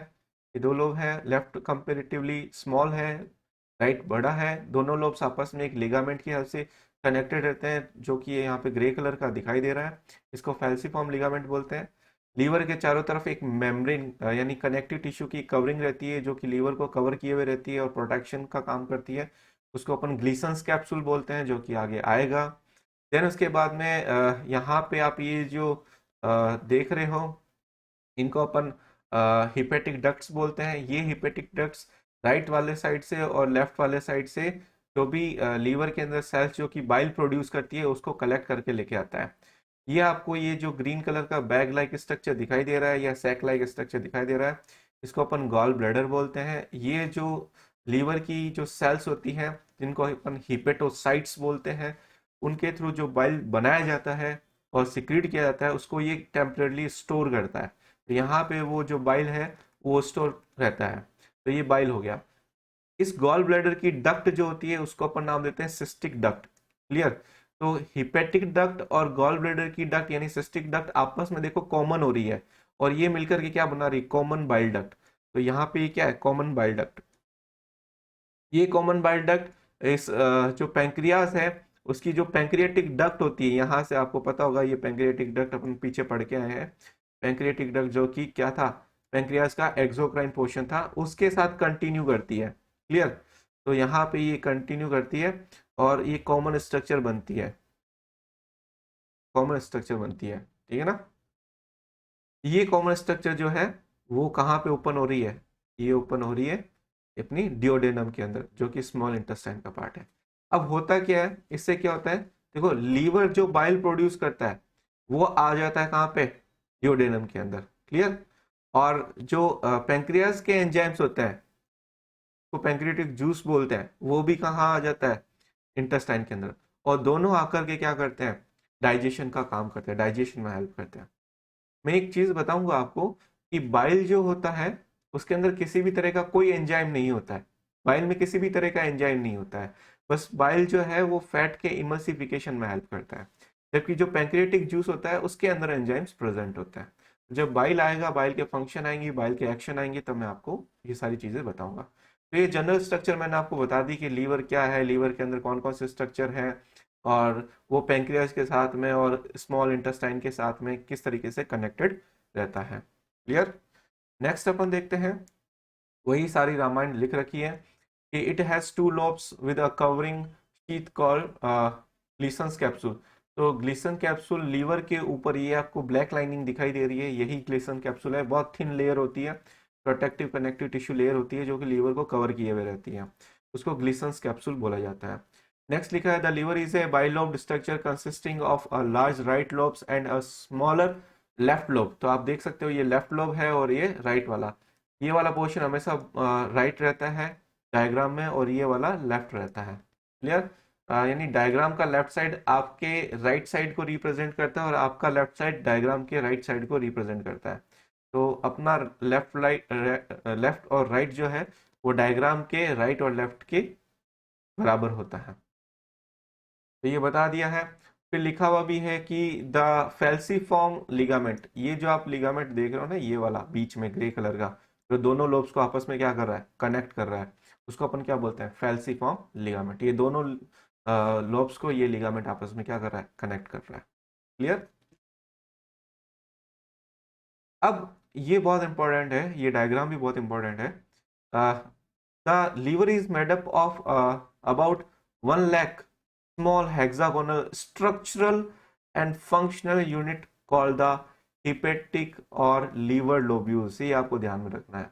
ये दो लोब है, लेफ्ट कंपेरेटिवली स्मॉल है, राइट बड़ा है। दोनों लोब्स आपस में एक लिगामेंट की हेल्प से कनेक्टेड रहते हैं, जो कि यहाँ पे ग्रे कलर का दिखाई दे रहा है, इसको फैल्सीफॉर्म लिगामेंट बोलते हैं। लीवर के चारों तरफ एक मेम्ब्रेन यानी कनेक्टिव टिश्यू की कवरिंग रहती है, जो कि लीवर को कवर किए हुए रहती है और प्रोटेक्शन का काम करती है। उसको अपन ग्लीसन्स कैप्सूल बोलते हैं, जो कि आगे आएगा। देन उसके बाद में यहाँ पे आप ये जो देख रहे हो, इनको अपन हिपेटिक डक्ट्स बोलते हैं। ये हिपेटिक डक्ट्स राइट वाले साइड से और लेफ्ट वाले साइड से जो भी लीवर के अंदर सेल्स जो कि बाइल प्रोड्यूस करती है उसको कलेक्ट करके लेके आता है। ये आपको ये जो ग्रीन कलर का बैग लाइक स्ट्रक्चर दिखाई दे रहा है या सैक लाइक स्ट्रक्चर दिखाई दे रहा है, इसको अपन गॉल ब्लैडर बोलते हैं। ये जो लीवर की जो सेल्स होती हैं, जिनको अपन हिपेटोसाइट्स बोलते हैं, उनके थ्रू जो बाइल बनाया जाता है और सिक्रीट किया जाता है, उसको ये टेम्परेली स्टोर करता है। तो यहाँ पे वो जो बाइल है वो स्टोर रहता है। तो ये बाइल हो गया। इस गॉल ब्लैडर की डक्ट जो होती है उसको अपन नाम देते हैं सिस्टिक डक्ट। क्लियर? तो हिपेटिक डक्ट और गॉल ब्लैडर की डक्ट यानी सिस्टिक डक्ट आपस में देखो कॉमन हो रही है, और ये मिलकर के क्या बना रही है? Common bile duct. तो यहाँ पे ये क्या है? Common bile duct. ये कॉमन बाइल डक्ट इस जो पैंक्रियास है उसकी जो पैंक्रियाटिक डक्ट होती है, यहाँ से आपको पता होगा, ये पैंक्रियाटिक डक्ट अपन पीछे पढ़ के आए हैं। पैंक्रियाटिक डक्ट जो कि क्या था? पैंक्रियास का एक्सोक्राइन पोर्शन था, उसके साथ कंटिन्यू करती है। क्लियर? तो यहाँ पे ये कंटिन्यू करती है और ये कॉमन स्ट्रक्चर बनती है, कॉमन स्ट्रक्चर बनती है। ठीक है ना? ये कॉमन स्ट्रक्चर जो है वो कहाँ पे ओपन हो रही है? ये ओपन हो रही है अपनी डिओडेनम के अंदर, जो कि स्मॉल इंटेस्टाइन का पार्ट है। अब होता क्या है, इससे क्या होता है? देखो, लीवर जो बाइल प्रोड्यूस करता है वो आ जाता है कहाँ पे? डिओडेनम के अंदर। क्लियर? और जो पेंक्रियास के एंजाइम्स होते हैं, को पैंक्रियाटिक जूस बोलते हैं, वो भी कहाँ आ जाता है? इंटेस्टाइन के अंदर। और दोनों आकर के क्या करते हैं? डाइजेशन का काम करते हैं, डाइजेशन में हेल्प करते हैं। मैं एक चीज बताऊंगा आपको कि बाइल जो होता है उसके अंदर किसी भी तरह का कोई एंजाइम नहीं होता है। बाइल में किसी भी तरह का एंजाइम नहीं होता है। बस बाइल जो है वो फैट के इमल्सिफिकेशन में हेल्प करता है, जबकि जो पैंक्रियाटिक जूस होता है उसके अंदर एंजाइम्स प्रेजेंट होता है। जब बाइल आएगा, बाइल के फंक्शन आएंगे, बाइल के एक्शन आएंगे, तब मैं आपको ये सारी चीजें बताऊंगा। तो ये जनरल स्ट्रक्चर मैंने आपको बता दी कि लीवर क्या है, लीवर के अंदर कौन कौन से स्ट्रक्चर हैं, और वो पेंक्रियास के साथ में और स्मॉल इंटेस्टाइन के साथ में किस तरीके से कनेक्टेड रहता है। क्लियर? नेक्स्ट अपन देखते हैं, वही सारी रामायण लिख रखी है कि it has two lobes with a covering sheath called Glisson's capsule. तो ग्लीसन कैप्सूल लीवर के ऊपर, ये आपको ब्लैक लाइनिंग दिखाई दे रही है, यही ग्लीसन कैप्सूल है। बहुत थिन लेयर होती है, प्रोटेक्टिव कनेक्टिव टिश्यू लेयर होती है, जो कि लीवर को कवर किए हुए रहती है। उसको ग्लीसन्स कैप्सूल बोला जाता है। नेक्स्ट लिखा है, the liver is a bilobed structure consisting of a large right lobes and a smaller left lobe. तो आप देख सकते हो ये लेफ्ट लोब है और ये राइट वाला, ये वाला पोर्शन हमेशा राइट रहता है डायग्राम में, और ये वाला लेफ्ट रहता है। क्लियर? यानी डायग्राम का लेफ्ट साइड आपके राइट साइड को रिप्रेजेंट करता है और आपका लेफ्ट साइड डायग्राम के राइट साइड को रिप्रेजेंट करता है। तो अपना लेफ्ट और राइट जो है वो डायग्राम के राइट और लेफ्ट के बराबर होता है। तो ये बता दिया है। फिर लिखा हुआ भी है कि द फैल्सीफॉर्म लिगामेंट, ये जो आप लिगामेंट देख रहे हो ना, ये वाला बीच में ग्रे कलर का, जो दोनों लोब्स को आपस में क्या कर रहा है? कनेक्ट कर रहा है, उसको अपन क्या बोलते हैं? फैल्सीफॉर्म लिगामेंट। ये दोनों लोब्स को ये लिगामेंट आपस में क्या कर रहा है? कनेक्ट कर रहा है। क्लियर? अब ये बहुत इंपॉर्टेंट है, ये डायग्राम भी बहुत इंपॉर्टेंट है। The liver is made up of about 1 lakh small hexagonal structural and functional unit called the hepatic और liver lobules। ये आपको ध्यान में रखना है।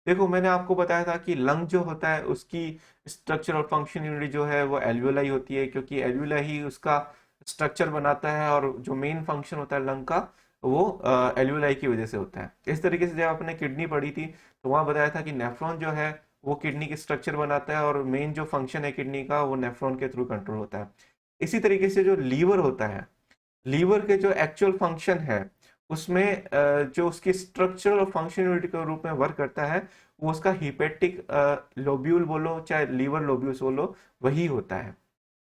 देखो, मैंने आपको बताया था कि लंग जो होता है उसकी स्ट्रक्चर और फंक्शन यूनिट जो है वो एल्वियोलाई होती है, क्योंकि एल्वियोलाई ही उसका स्ट्रक्चर बनाता है, और जो मेन फंक्शन होता है लंग का वो एल्वियोलाई की वजह से होता है। इस तरीके से जब आपने किडनी पढ़ी थी तो वहां बताया था कि नेफ्रॉन जो है वो किडनी की स्ट्रक्चर बनाता है, और मेन जो फंक्शन है किडनी का वो नेफ्रॉन के थ्रू कंट्रोल होता है। इसी तरीके से जो लीवर होता है, लीवर के जो एक्चुअल फंक्शन है उसमें जो उसकी स्ट्रक्चर और फंक्शन यूनिट के रूप में वर्क करता है, वो उसका हिपेटिक लोब्यूल बोलो चाहे लीवर लोब्यूल्स बोलो, वही होता है।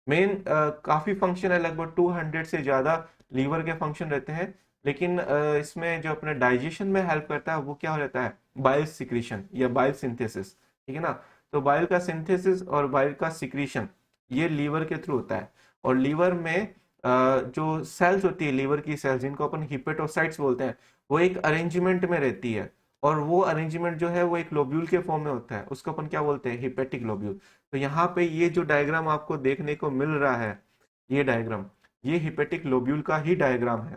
मेन काफी फंक्शन है, लगभग 200 से ज्यादा लीवर के फंक्शन रहते हैं। लेकिन इसमें जो अपने डाइजेशन में हेल्प करता है वो क्या हो जाता है? बाइल सिक्रीशन या बाइल सिंथेसिस। ठीक है ना? तो बाइल का सिंथेसिस और बाइल का सिक्रीशन, ये लीवर के थ्रू होता है। और लीवर में जो सेल्स होती है, लीवर की सेल्स जिनको अपन हिपेटोसाइट्स बोलते हैं, वो एक अरेंजमेंट में रहती है। और वो अरेंजमेंट जो है वो एक लोब्यूल के फॉर्म में होता है, उसको अपन क्या बोलते हैं, हिपेटिक लोब्यूल। तो यहाँ पे ये जो डायग्राम आपको देखने को मिल रहा है, ये डायग्राम, ये हिपेटिक लोब्यूल का ही डायग्राम है।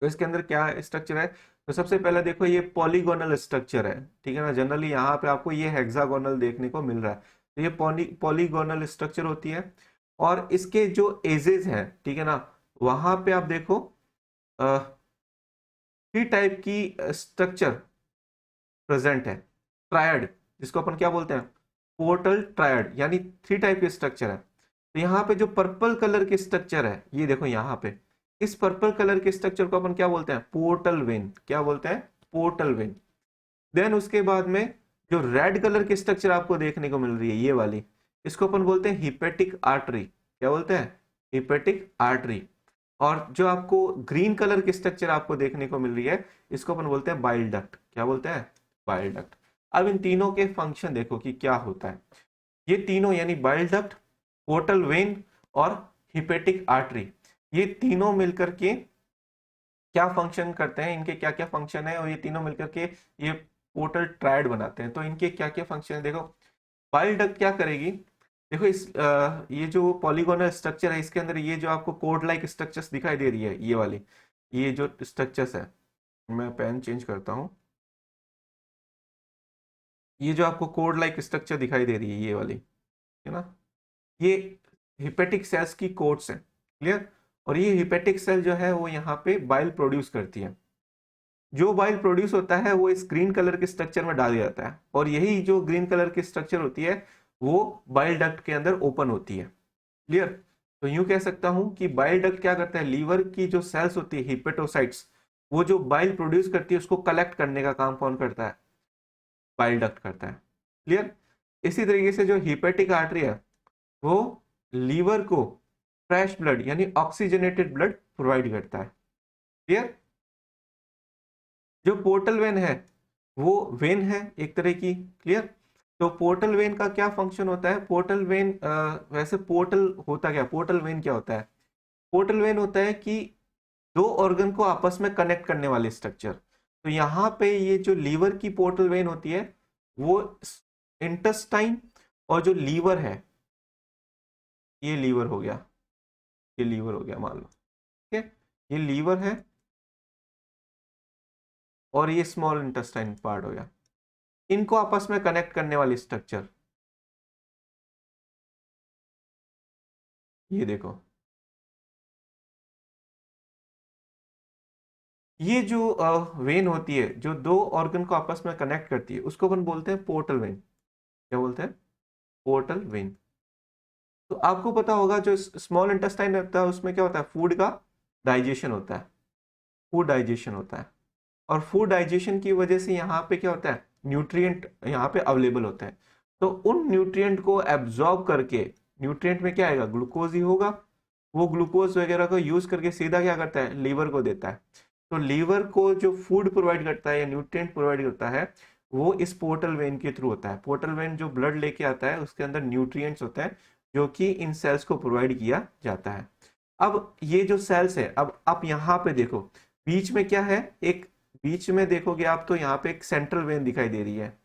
तो इसके अंदर क्या स्ट्रक्चर है, तो सबसे पहले देखो ये पॉलीगोनल स्ट्रक्चर है, ठीक है ना। जनरली यहाँ पे आपको ये हेक्सागोनल देखने को मिल रहा है। तो ये पॉलीगोनल स्ट्रक्चर होती है। और इसके जो एजेस हैं, ठीक है ना, वहां पे आप देखो थ्री टाइप की स्ट्रक्चर प्रेजेंट है। ट्रायड, जिसको अपन क्या बोलते हैं, पोर्टल ट्रायड, यानी थ्री टाइप के स्ट्रक्चर है। तो यहाँ पे जो पर्पल कलर के स्ट्रक्चर है, ये देखो यहाँ पे, इस पर्पल कलर के स्ट्रक्चर को अपन क्या बोलते हैं, पोर्टल वेन। क्या बोलते हैं, पोर्टल वेन। देन उसके बाद में जो रेड कलर की स्ट्रक्चर आपको देखने को मिल रही है, ये वाली, इसको अपन बोलते हैं हिपेटिक आर्टरी। क्या बोलते हैं, हिपेटिक आर्टरी। और जो आपको ग्रीन कलर की स्ट्रक्चर आपको देखने को मिल रही है, इसको अपन बोलते हैं बाइल डक्ट। क्या बोलते हैं, बाइल डक्ट। अब इन तीनों के फंक्शन देखो कि क्या होता है। ये तीनों यानी बाइल डक्ट, पोर्टल वेन और हिपेटिक आर्टरी, ये तीनों मिलकर के क्या फंक्शन करते हैं, इनके क्या क्या फंक्शन है, और ये तीनों मिलकर के ये पोर्टल ट्रायड बनाते हैं। तो इनके क्या क्या फंक्शन है देखो। बाइल डक्ट क्या करेगी, देखो इस ये जो पॉलीगोनल स्ट्रक्चर है, इसके अंदर ये जो आपको कोड लाइक स्ट्रक्चर्स दिखाई दे रही है, ये वाली, ये जो स्ट्रक्चर्स है, मैं पेन चेंज करता हूं। ये जो आपको कोड लाइक स्ट्रक्चर दिखाई दे रही है, ये वाली, है ना, ये हिपेटिक सेल्स की कोड्स हैं। क्लियर। और ये हिपेटिक सेल जो है वो यहाँ पे बाइल प्रोड्यूस करती है। जो बाइल प्रोड्यूस होता है वो इस ग्रीन कलर के स्ट्रक्चर में डाल दिया जाता है, और यही जो ग्रीन कलर की स्ट्रक्चर होती है वो बाइल डक्ट के अंदर ओपन होती है। क्लियर। तो यूं कह सकता हूं कि बाइल डक्ट क्या करता है, लीवर की जो सेल्स होती है हिपेटोसाइट्स, वो जो बाइल प्रोड्यूस करती है उसको कलेक्ट करने का काम कौन करता है, बाइल डक्ट करता है। क्लियर। इसी तरीके से जो हिपेटिक आर्टरी है वो लीवर को फ्रेश ब्लड यानी ऑक्सीजनेटेड ब्लड प्रोवाइड करता है। क्लियर। जो पोर्टल वेन है वो वेन है एक तरह की। क्लियर। तो पोर्टल वेन का क्या फंक्शन होता है, पोर्टल वेन वैसे पोर्टल होता क्या, पोर्टल वेन क्या होता है, पोर्टल वेन होता है कि दो ऑर्गन को आपस में कनेक्ट करने वाले स्ट्रक्चर। तो यहाँ पे ये जो लीवर की पोर्टल वेन होती है वो इंटेस्टाइन और जो लीवर है, ये लीवर हो गया, ये लीवर हो गया मान लो, ठीक है, ये लीवर है और ये स्मॉल इंटेस्टाइन पार्ट हो गया, इनको आपस में कनेक्ट करने वाली स्ट्रक्चर, ये देखो, ये जो वेन होती है जो दो ऑर्गन को आपस में कनेक्ट करती है, उसको अपन बोलते हैं पोर्टल वेन। क्या बोलते हैं, पोर्टल वेन। तो आपको पता होगा जो स्मॉल इंटेस्टाइन रहता है उसमें क्या होता है, फूड का डाइजेशन होता है, फूड डाइजेशन होता है। और फूड डाइजेशन की वजह से यहाँ पे क्या होता है, न्यूट्रिएंट यहाँ पे अवेलेबल होते हैं। तो उन न्यूट्रिएंट को एब्जॉर्ब करके, न्यूट्रिएंट में क्या आएगा, ग्लूकोज ही होगा, वो ग्लूकोज वगैरह को यूज करके सीधा क्या करता है, लीवर को देता है। तो लीवर को जो फूड प्रोवाइड करता है या न्यूट्रिएंट प्रोवाइड करता है वो इस पोर्टल वेन के थ्रू होता है। पोर्टल वेन जो ब्लड लेके आता है उसके अंदर न्यूट्रिएंट्स होते हैं जो कि इन सेल्स को प्रोवाइड किया जाता है। अब ये जो सेल्स है, अब आप यहाँ पे देखो बीच में क्या है, एक बीच में देखोगे आप तो यहाँ पे एक सेंट्रल वेन दिखाई दे रही है।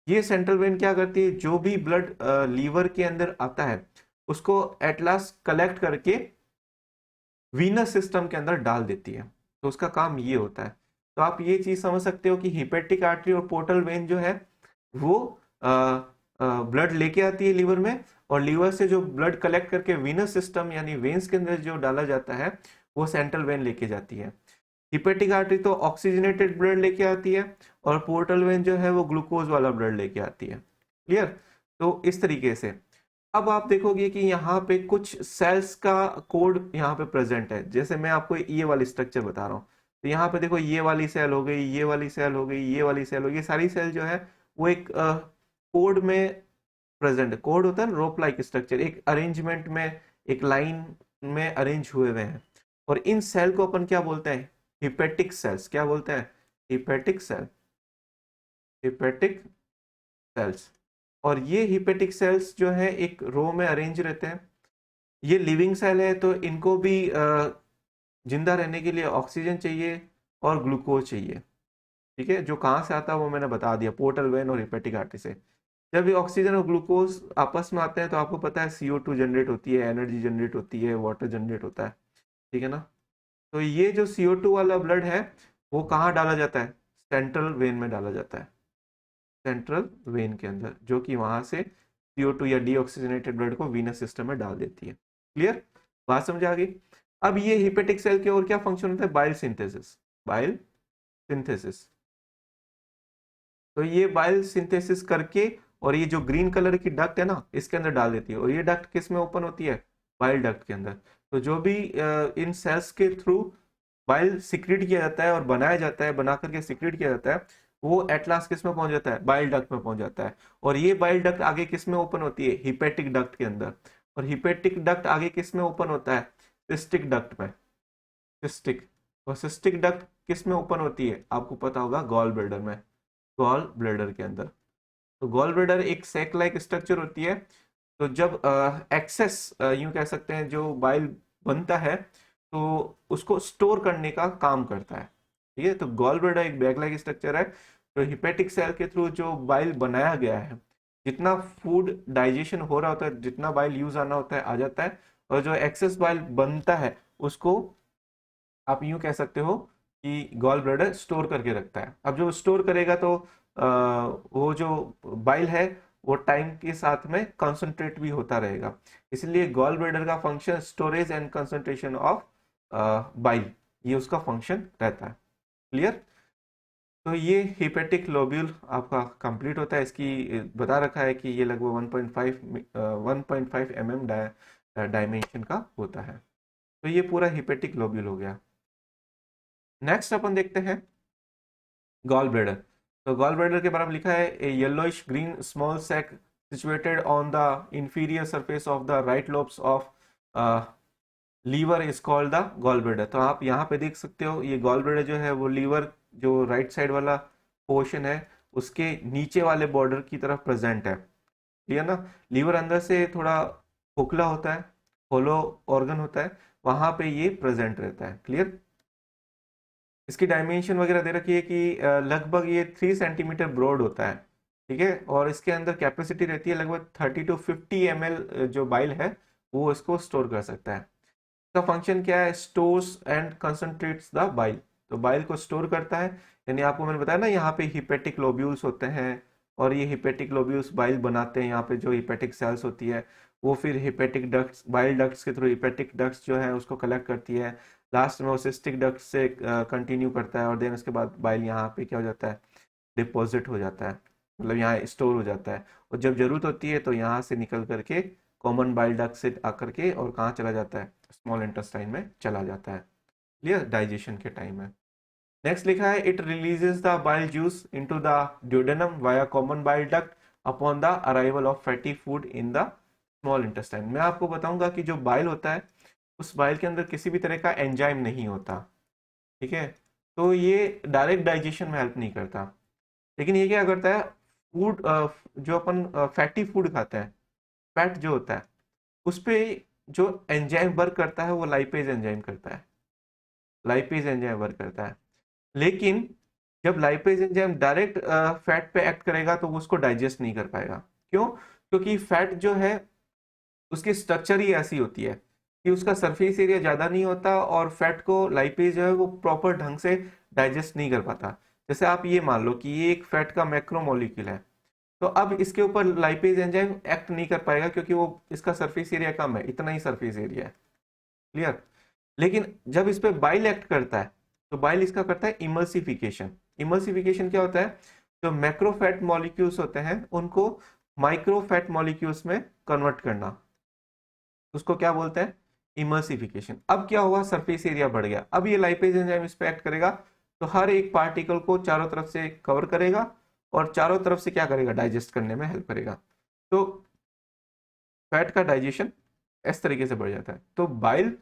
ये सेंट्रल वेन क्या करती है, जो भी ब्लड लीवर के अंदर आता है उसको एट लास्ट कलेक्ट करके वीनस सिस्टम के अंदर डाल देती है। तो उसका काम ये होता है। तो आप ये चीज समझ सकते हो कि हिपेटिक आर्टरी और पोर्टल वेन जो है वो ब्लड लेके आती है लीवर में, और लीवर से जो ब्लड कलेक्ट करके वीनस सिस्टम यानी वेन्स के अंदर जो डाला जाता है वो सेंट्रल वेन लेके जाती है। हिपेटिक आर्टरी तो ऑक्सीजनेटेड ब्लड लेके आती है, और पोर्टल वेन जो है वो ग्लूकोज वाला ब्लड लेके आती है। क्लियर। तो इस तरीके से अब आप देखोगे कि यहाँ पे कुछ सेल्स का कोड यहाँ पे प्रेजेंट है। जैसे मैं आपको ये वाली स्ट्रक्चर बता रहा हूँ, तो यहाँ पे देखो ये वाली सेल हो गई, ये वाली सेल हो गई, ये वाली सेल हो गई, ये सारी सेल जो है वो एक कोड में प्रेजेंट है। कोड होता है रोप लाइक स्ट्रक्चर, एक अरेंजमेंट में, एक लाइन में अरेंज हुए हुए हैं। और इन सेल को अपन क्या बोलते हैं, हिपेटिक सेल्स। क्या बोलते हैं, हिपेटिक सेल, हिपेटिक सेल्स। और ये हिपेटिक सेल्स जो है एक रो में अरेंज रहते हैं। ये लिविंग सेल है, तो इनको भी जिंदा रहने के लिए ऑक्सीजन चाहिए और ग्लूकोज चाहिए। ठीक है, जो कहाँ से आता है वो मैंने बता दिया, पोर्टल वेन और हिपेटिक आर्टरी से। जब ये ऑक्सीजन और ग्लूकोज आपस में आते हैं तो आपको पता है CO2 जनरेट होती है, एनर्जी जनरेट होती है, वाटर जनरेट होता है। ठीक है ना। तो ये जो CO2 वाला ब्लड है वो कहाँ डाला जाता है? सेंट्रल वेन में डाला जाता है, सेंट्रल वेन के अंदर, जो कि वहां से CO2 या डीऑक्सीजनेटेड ब्लड को वीनस सिस्टम में डाल देती है। क्लियर, बात समझ आ गई। अब ये हिपेटिक सेल के और क्या फंक्शन होता है? Bile synthesis, bile synthesis. तो ये बाइल सिंथेसिस करके, और ये जो ग्रीन कलर की डक्ट है ना, इसके अंदर डाल देती है। और ये डक्ट किस में ओपन होती है? बाइल डक्ट के अंदर। तो जो भी इन सेल्स के थ्रू बाइल सिक्रीट किया जाता है और बनाया जाता है, बना करके सिक्रीट किया जाता है, वो एट लास्ट किस में पहुंच जाता है? बाइल डक्ट में पहुंच जाता है। और ये बाइल डक्ट आगे किस में ओपन होती है? हिपेटिक डक्ट के अंदर। और हिपेटिक डक्ट आगे किस में ओपन होता है? सिस्टिक डक्ट में, सिस्टिक। और सिस्टिक डक्ट किस में ओपन होती है? आपको पता होगा, गॉल ब्लैडर में, गॉल ब्लैडर के अंदर। तो गॉल ब्लैडर एक सैक लाइक स्ट्रक्चर होती है। तो जब एक्सेस यूं कह सकते हैं जो बाइल बनता है, तो उसको स्टोर करने का काम करता है। ठीक है, तो गॉल ब्लैडर एक बैग लाइक स्ट्रक्चर है। तो हिपेटिक सेल के थ्रू जो बाइल बनाया गया है, जितना फूड डाइजेशन हो रहा होता है, जितना बाइल यूज आना होता है आ जाता है। और जो एक्सेस बाइल बनता है उसको आप यूं कह सकते हो कि गॉल ब्लैडर स्टोर करके रखता है। अब जो स्टोर करेगा तो वो जो बाइल है वो टाइम के साथ में कंसंट्रेट भी होता रहेगा। इसलिए गॉल ब्लैडर का function storage and concentration of bile, ये उसका फंक्शन रहता है। क्लियर। तो ये हिपेटिक लोब्यूल आपका कंप्लीट होता है। इसकी बता रखा है कि ये लगभग 1.5 mm डायमेंशन का होता है। तो ये पूरा हिपेटिक लोब्यूल हो गया। नेक्स्ट अपन देखते हैं गॉल ब्लैडर। तो गॉल ब्लैडर के बारे में लिखा है, a yellowish green small sac situated on the inferior surface of the right lobes of liver is called the gall bladder. तो आप यहाँ पे देख सकते हो, ये गॉल ब्लैडर जो है वो लीवर जो राइट साइड वाला पोर्शन है उसके नीचे वाले बॉर्डर की तरफ प्रेजेंट है। ठीक है ना। लीवर अंदर से थोड़ा खोखला होता है, होलो ऑर्गन होता है, वहां पे ये प्रेजेंट रहता है। क्लियर। इसकी डायमेंशन वगैरह दे रखी है कि लगभग ये 3 सेंटीमीटर ब्रॉड होता है। ठीक है, और इसके अंदर कैपेसिटी रहती है लगभग 30 to 50 ml, जो बाइल है वो इसको स्टोर कर सकता है। इसका फंक्शन क्या है? Stores and concentrates the bile. तो बाइल को स्टोर करता है, यानी आपको मैंने बताया ना यहाँ पे हिपेटिक लोब्यूल्स होते हैं, और ये हिपेटिक लोब्यूल्स बाइल बनाते हैं। यहाँ पे जो हिपेटिक सेल्स होती है वो फिर हिपेटिक डक्ट्स, बाइल डक्ट्स के थ्रू हिपेटिक डक्ट्स जो है उसको कलेक्ट करती है। लास्ट में वो सिस्टिक डक्ट से कंटिन्यू करता है, और देन उसके बाद बाइल यहाँ पे क्या हो जाता है? डिपॉजिट हो जाता है, मतलब यहाँ स्टोर हो जाता है। और जब जरूरत होती है तो यहाँ से निकल करके कॉमन बाइल डक्ट से आकर के और कहाँ चला जाता है? स्मॉल इंटेस्टाइन में चला जाता है। क्लियर, डाइजेशन के टाइम में। नेक्स्ट लिखा है, it releases the bile juice into the duodenum via common bile duct upon the arrival of fatty food in the small intestine. मैं आपको बताऊंगा कि जो बाइल होता है उस बाइल के अंदर किसी भी तरह का एंजाइम नहीं होता। ठीक है, तो ये डायरेक्ट डाइजेशन में हेल्प नहीं करता। लेकिन ये क्या करता है? फूड, जो अपन फैटी फूड खाते हैं, फैट जो होता है उस पे जो एंजाइम वर्क करता है वो लाइपेज एंजाइम करता है, लाइपेज एंजाइम वर्क करता है। लेकिन जब लाइपेज एंजाइम डायरेक्ट फैट पे एक्ट करेगा तो वो उसको डाइजेस्ट नहीं कर पाएगा। क्यों? क्योंकि फैट जो है उसकी स्ट्रक्चर ही ऐसी होती है कि उसका सरफेस एरिया ज्यादा नहीं होता, और फैट को लाइपेज जो है वो प्रॉपर ढंग से डाइजेस्ट नहीं कर पाता। जैसे आप ये मान लो कि ये एक फैट का मैक्रोमोलिक्यूल है, तो अब इसके ऊपर लाइपेज एंजाइम एक्ट नहीं कर पाएगा क्योंकि वो इसका सरफेस एरिया कम है, इतना ही सरफेस एरिया है। क्लियर। लेकिन जब इस पे बाइल एक्ट करता है तो बाइल इसका करता है इमल्सिफिकेशन। इमल्सिफिकेशन क्या होता है? जो मैक्रोफैट मॉलिक्यूल्स होते हैं उनको माइक्रोफैट मॉलिक्यूल्स में कन्वर्ट करना, उसको क्या बोलते हैं? इमल्सिफिकेशन। अब क्या हुआ? सरफेस एरिया बढ़ गया। अब ये लाइपेज एंजाइम इस पे एक्ट करेगा तो हर एक पार्टिकल को चारों तरफ से कवर करेगा, और चारों तरफ से क्या करेगा? डाइजेस्ट करने में हेल्प करेगा। तो फैट का डाइजेशन इस तरीके से बढ़ जाता है। तो बाइल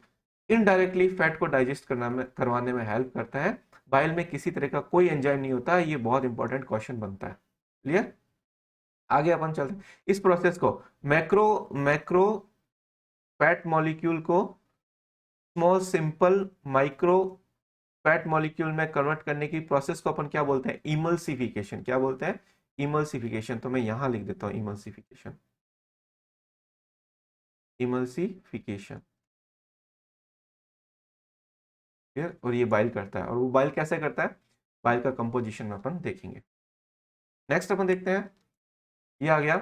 इनडायरेक्टली फैट को डाइजेस्ट करवाने में हेल्प करता है। बाइल में किसी तरह का कोई एंजाइम नहीं होता। ये बहुत इंपॉर्टेंट क्वेश्चन बनता है। क्लियर। आगे अपन चलते हैं इस प्रोसेस को, मैक्रो मैक्रो फैट मॉलिक्यूल को small simple micro fat molecule में कन्वर्ट करने की प्रोसेस को अपन क्या बोलते हैं, इमल्सिफिकेशन। क्या बोलते हैं, इमल्सिफिकेशन। तो मैं यहां लिख देता हूं इमल्सिफिकेशन, इमल्सिफिकेशन। क्लियर। और ये बाइल करता है, और वो बाइल कैसे करता है, बाइल का कंपोजिशन में अपन देखेंगे। नेक्स्ट अपन देखते हैं, ये आ गया,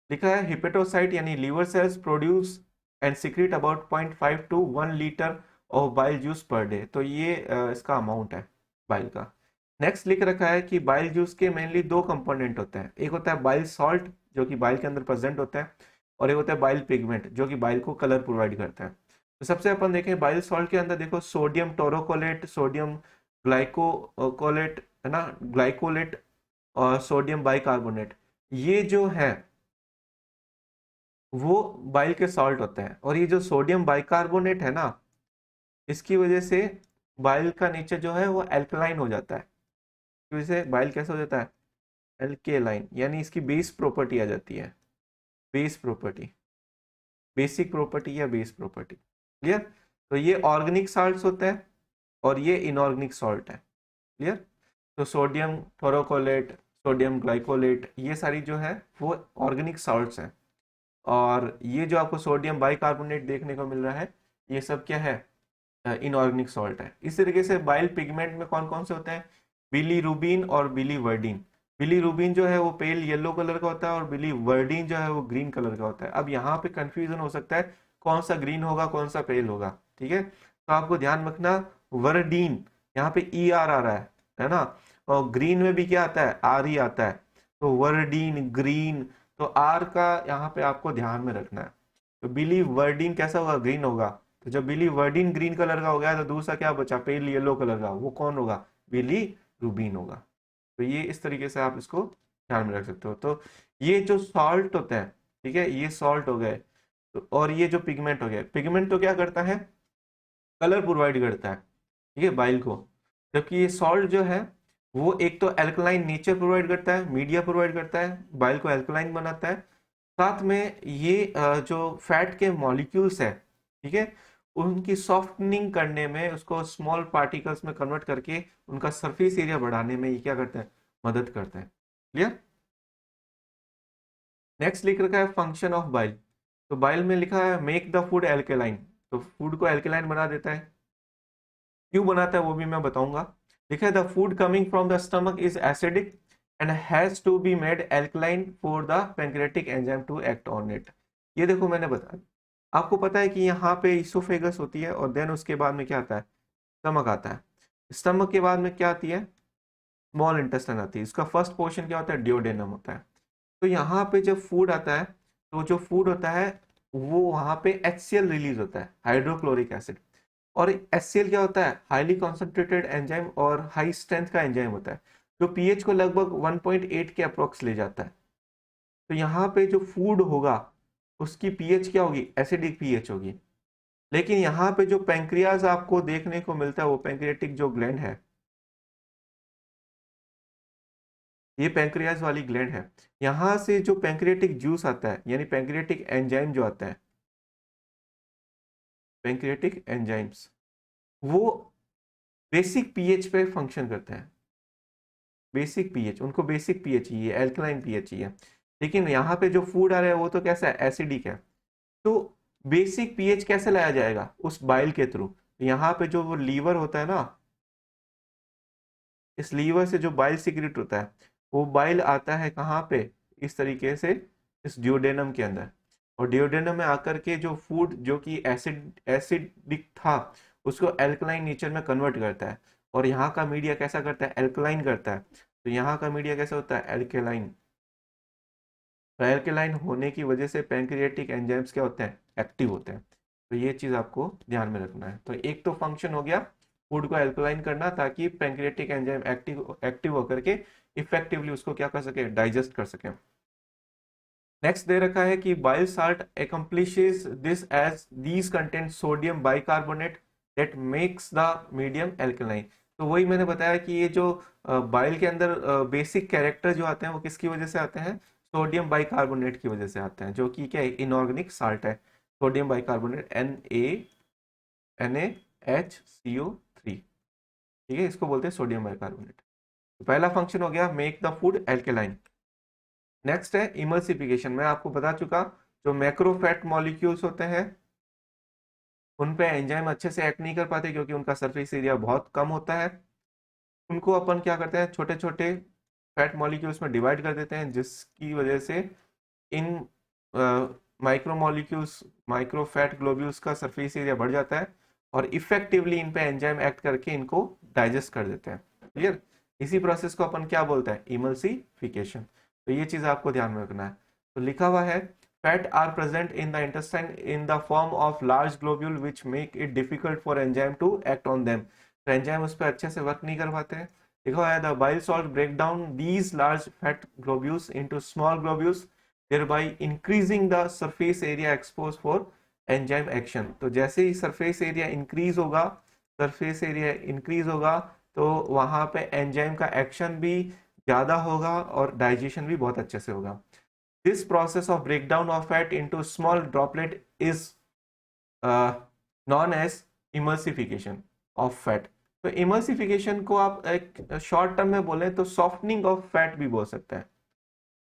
लिखा है हिपेटोसाइट यानी liver cells produce and secrete about 0.5 to 1 litre of bile juice per day. तो ये इसका अमाउंट है बाइल का। नेक्स्ट लिख रखा है कि बाइल जूस के मेनली दो कंपोनेंट होते हैं, एक होता है बाइल सॉल्ट जो कि बाइल के अंदर प्रेजेंट होता है, और एक होता है बाइल पिगमेंट जो कि बाइल को कलर प्रोवाइड करता है। तो सबसे अपन देखें बाइल सॉल्ट के अंदर, देखो सोडियम टोरोकोलेट, सोडियम ग्लाइकोलेट है ना, ग्लाइकोलेट, और सोडियम बाइकार्बोनेट, ये जो है वो बाइल के सॉल्ट होते हैं। और ये जो सोडियम बाइकार्बोनेट है ना, इसकी वजह से बाइल का नेचर जो है वो एल्कलाइन हो जाता है। इस वजह से बाइल कैसे हो जाता है, एल्केलाइन, यानी इसकी बेस प्रॉपर्टी आ जाती है, बेस प्रॉपर्टी, बेसिक प्रॉपर्टी या बेस प्रॉपर्टी। क्लियर। तो ये ऑर्गेनिक सॉल्ट्स होते हैं और ये इनऑर्गेनिक सॉल्ट है। क्लियर। तो सोडियम टोरोकोलेट, सोडियम ग्लाइकोलेट, ये सारी जो है वो ऑर्गेनिक सॉल्ट्स हैं। और ये जो आपको सोडियम बाइकार्बोनेट देखने को मिल रहा है, ये सब क्या है, इनऑर्गेनिक सॉल्ट है। इस तरीके से बाइल पिगमेंट में कौन कौन से होते हैं, बिलीरुबिन और बिलीवर्डिन। बिलीरुबिन जो है वो पेल येलो कलर का होता है, और बिलीवर्डिन जो है वो ग्रीन कलर का होता है। अब यहाँ पे कंफ्यूजन हो सकता है कौन सा ग्रीन होगा कौन सा पेल होगा। ठीक है, तो आपको ध्यान रखना, वर्डीन यहाँ पे ई आर आ रहा है ना, और ग्रीन में भी क्या आता है, आर ही आता है। तो वर्डीन ग्रीन, तो आर का यहाँ पे आपको ध्यान में रखना है। तो बिलीवर्डिन कैसा होगा, ग्रीन होगा। तो जब बिली वर्डिन ग्रीन कलर का हो गया तो दूसरा क्या बचा, पेल येलो कलर का, वो कौन होगा, बिली रूबिन होगा। तो ये इस तरीके से आप इसको ध्यान में रख सकते हो। तो ये जो सॉल्ट होते हैं, ठीक है, ये सॉल्ट हो गए। तो और ये जो पिगमेंट हो गया, पिगमेंट तो क्या करता है, कलर प्रोवाइड करता है, ठीक है, बाइल को। जबकि ये सॉल्ट जो है वो एक तो एल्कलाइन नेचर प्रोवाइड करता है, मीडिया प्रोवाइड करता है, बाइल को एल्कलाइन बनाता है। साथ में ये जो फैट के मॉलिक्यूल्स है, ठीक है, उनकी सॉफ्टनिंग करने में, उसको स्मॉल पार्टिकल्स में कन्वर्ट करके उनका सरफेस एरिया बढ़ाने में ये क्या करते हैं, मदद करते हैं। क्लियर। नेक्स्ट लिख रखा है फंक्शन ऑफ बाइल। तो बाइल में लिखा है मेक द फूड एल्केलाइन, तो फूड को एल्केलाइन बना देता है। क्यों बनाता है वो भी मैं बताऊंगा। लिखा है the food coming from the stomach is acidic and has to be made alkaline for the pancreatic enzyme to act on it. ये देखो मैंने बताया, आपको पता है कि यहाँ पे इसोफेगस होती है, और देन उसके बाद में क्या आता है, स्टमक आता है। स्टमक के बाद में क्या आती है, स्मॉल इंटेस्टाइन आती है। इसका फर्स्ट पोर्शन क्या होता है, डिओडेनम होता है। तो यहाँ पे जब फूड आता है, तो जो फूड होता है वो वहां पे HCl रिलीज होता है, हाइड्रोक्लोरिक एसिड। और HCl क्या होता है, हाईली कॉन्सेंट्रेटेड एंजाइम और हाई स्ट्रेंथ का एंजाइम होता है, जो पीएच को लगभग 1.8 के अप्रोक्स ले जाता है। तो यहाँ पे जो फूड होगा उसकी पीएच क्या होगी, एसिडिक पीएच होगी। लेकिन यहाँ पे जो पैंक्रियाज आपको देखने को मिलता है, वो पैंक्रियाटिक जो ग्लैंड है, ये पैंक्रियाज वाली ग्लैंड है, यहाँ से जो पैंक्रियाटिक जूस आता है, यानी पैंक्रियाटिक एंजाइम जो आता है, पैंक्रियाटिक एंजाइम्स, वो बेसिक पीएच पे फंक्शन करते हैं। बेसिक पीएच, उनको बेसिक पीएच चाहिए, एल्कलाइन पीएच चाहिए। लेकिन यहाँ पे जो फूड आ रहा है वो तो कैसा है, एसिडिक है। तो बेसिक पीएच कैसे लाया जाएगा, उस बाइल के थ्रू। यहाँ पे जो वो लीवर होता है ना, इस लीवर से जो बाइल सिक्रेट होता है, वो बाइल आता है कहाँ पे, इस तरीके से इस डिओडेनम के अंदर। और डिओडेनम में आकर के जो फूड जो कि एसिडिक था, उसको एल्कलाइन नेचर में कन्वर्ट करता है। और यहाँ का मीडिया कैसा करता है, एल्कलाइन करता है। तो यहाँ का मीडिया कैसा होता है, एल्केलाइन। तो एल्केलाइन होने की वजह से पैंक्रियाटिक एंजाइम्स क्या होते हैं, एक्टिव होते हैं। तो ये चीज़ आपको ध्यान में रखना है। तो एक तो फंक्शन हो गया फूड को एल्कलाइन करना, ताकि पैंक्रियाटिक एंजाइम एक्टिव एक्टिव होकर के इफेक्टिवली उसको क्या कर सके, डाइजेस्ट कर सके। नेक्स्ट दे रखा है कि bile salt accomplishes this as these content sodium bicarbonate that makes the medium alkaline. तो वही मैंने बताया कि ये जो बाइल के अंदर बेसिक कैरेक्टर जो आते हैं वो किसकी वजह से आते हैं, सोडियम बाइकार्बोनेट की वजह से आते हैं, जो कि क्या है, इनऑर्गेनिक साल्ट है। सोडियम बाइकार्बोनेट NaHCO3, ठीक है, इसको बोलते हैं सोडियम बाइकार्बोनेट। तो पहला फंक्शन हो गया make the food alkaline. Next है इमल्सिफिकेशन। मैं आपको बता चुका, जो मैक्रोफैट मॉलिक्यूल्स होते हैं उन पे एंजाइम अच्छे से एक्ट नहीं कर पाते क्योंकि उनका सरफेस एरिया बहुत कम होता है। उनको अपन क्या करते हैं, छोटे छोटे फैट मॉलिक्यूल्स में डिवाइड कर देते हैं, जिसकी वजह से इन माइक्रोमोलिक्यूल्स माइक्रोफैट ग्लोब्यूल्स का सरफेस एरिया बढ़ जाता है और इफेक्टिवली इन पे एंजाइम एक्ट करके इनको डाइजेस्ट कर देते हैं। क्लियर? इसी प्रोसेस को अपन क्या बोलते हैं, इमल्सिफिकेशन। तो ये चीज आपको ध्यान में रखना है। तो लिखा हुआ है fat are present in the intestine in the form of large globule which make it difficult for enzyme to act on them. तो एंजाइम उस पर अच्छे से वर्क नहीं कर पाते हैं। लिखा हुआ है the bile salt break down these large fat globules into small globules thereby increasing the surface area exposed for enzyme action। तो जैसे ही सरफेस एरिया इंक्रीज होगा तो वहां पे एंजाइम का एक्शन भी ज्यादा होगा और डाइजेशन भी बहुत अच्छे से होगा। This process of breakdown of fat into small droplet is known as emulsification of fat. तो इमल्सिफिकेशन को आप एक शॉर्ट टर्म में बोले तो सॉफ्टनिंग ऑफ फैट भी बोल सकते हैं।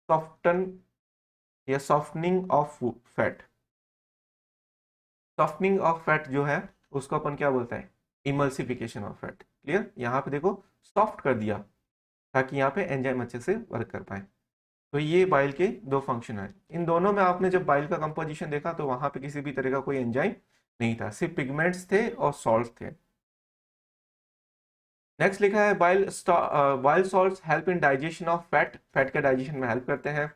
सॉफ्टन या softening of fat. Softening of fat जो है उसको अपन क्या बोलते हैं, इमल्सिफिकेशन ऑफ फैट। क्लियर? यहाँ पे देखो सॉफ्ट कर दिया ताकि यहाँ पे एंजाइम अच्छे से वर्क कर पाए। तो ये बाइल के दो फंक्शन है। इन दोनों में आपने जब बाइल का कंपोजिशन देखा तो वहां पे किसी भी तरह का कोई एंजाइम नहीं था, सिर्फ पिगमेंट्स थे और सॉल्ट थे। नेक्स्ट लिखा है bile salts help in digestion of fat. Fat के डाइजेशन में हेल्प करते हैं।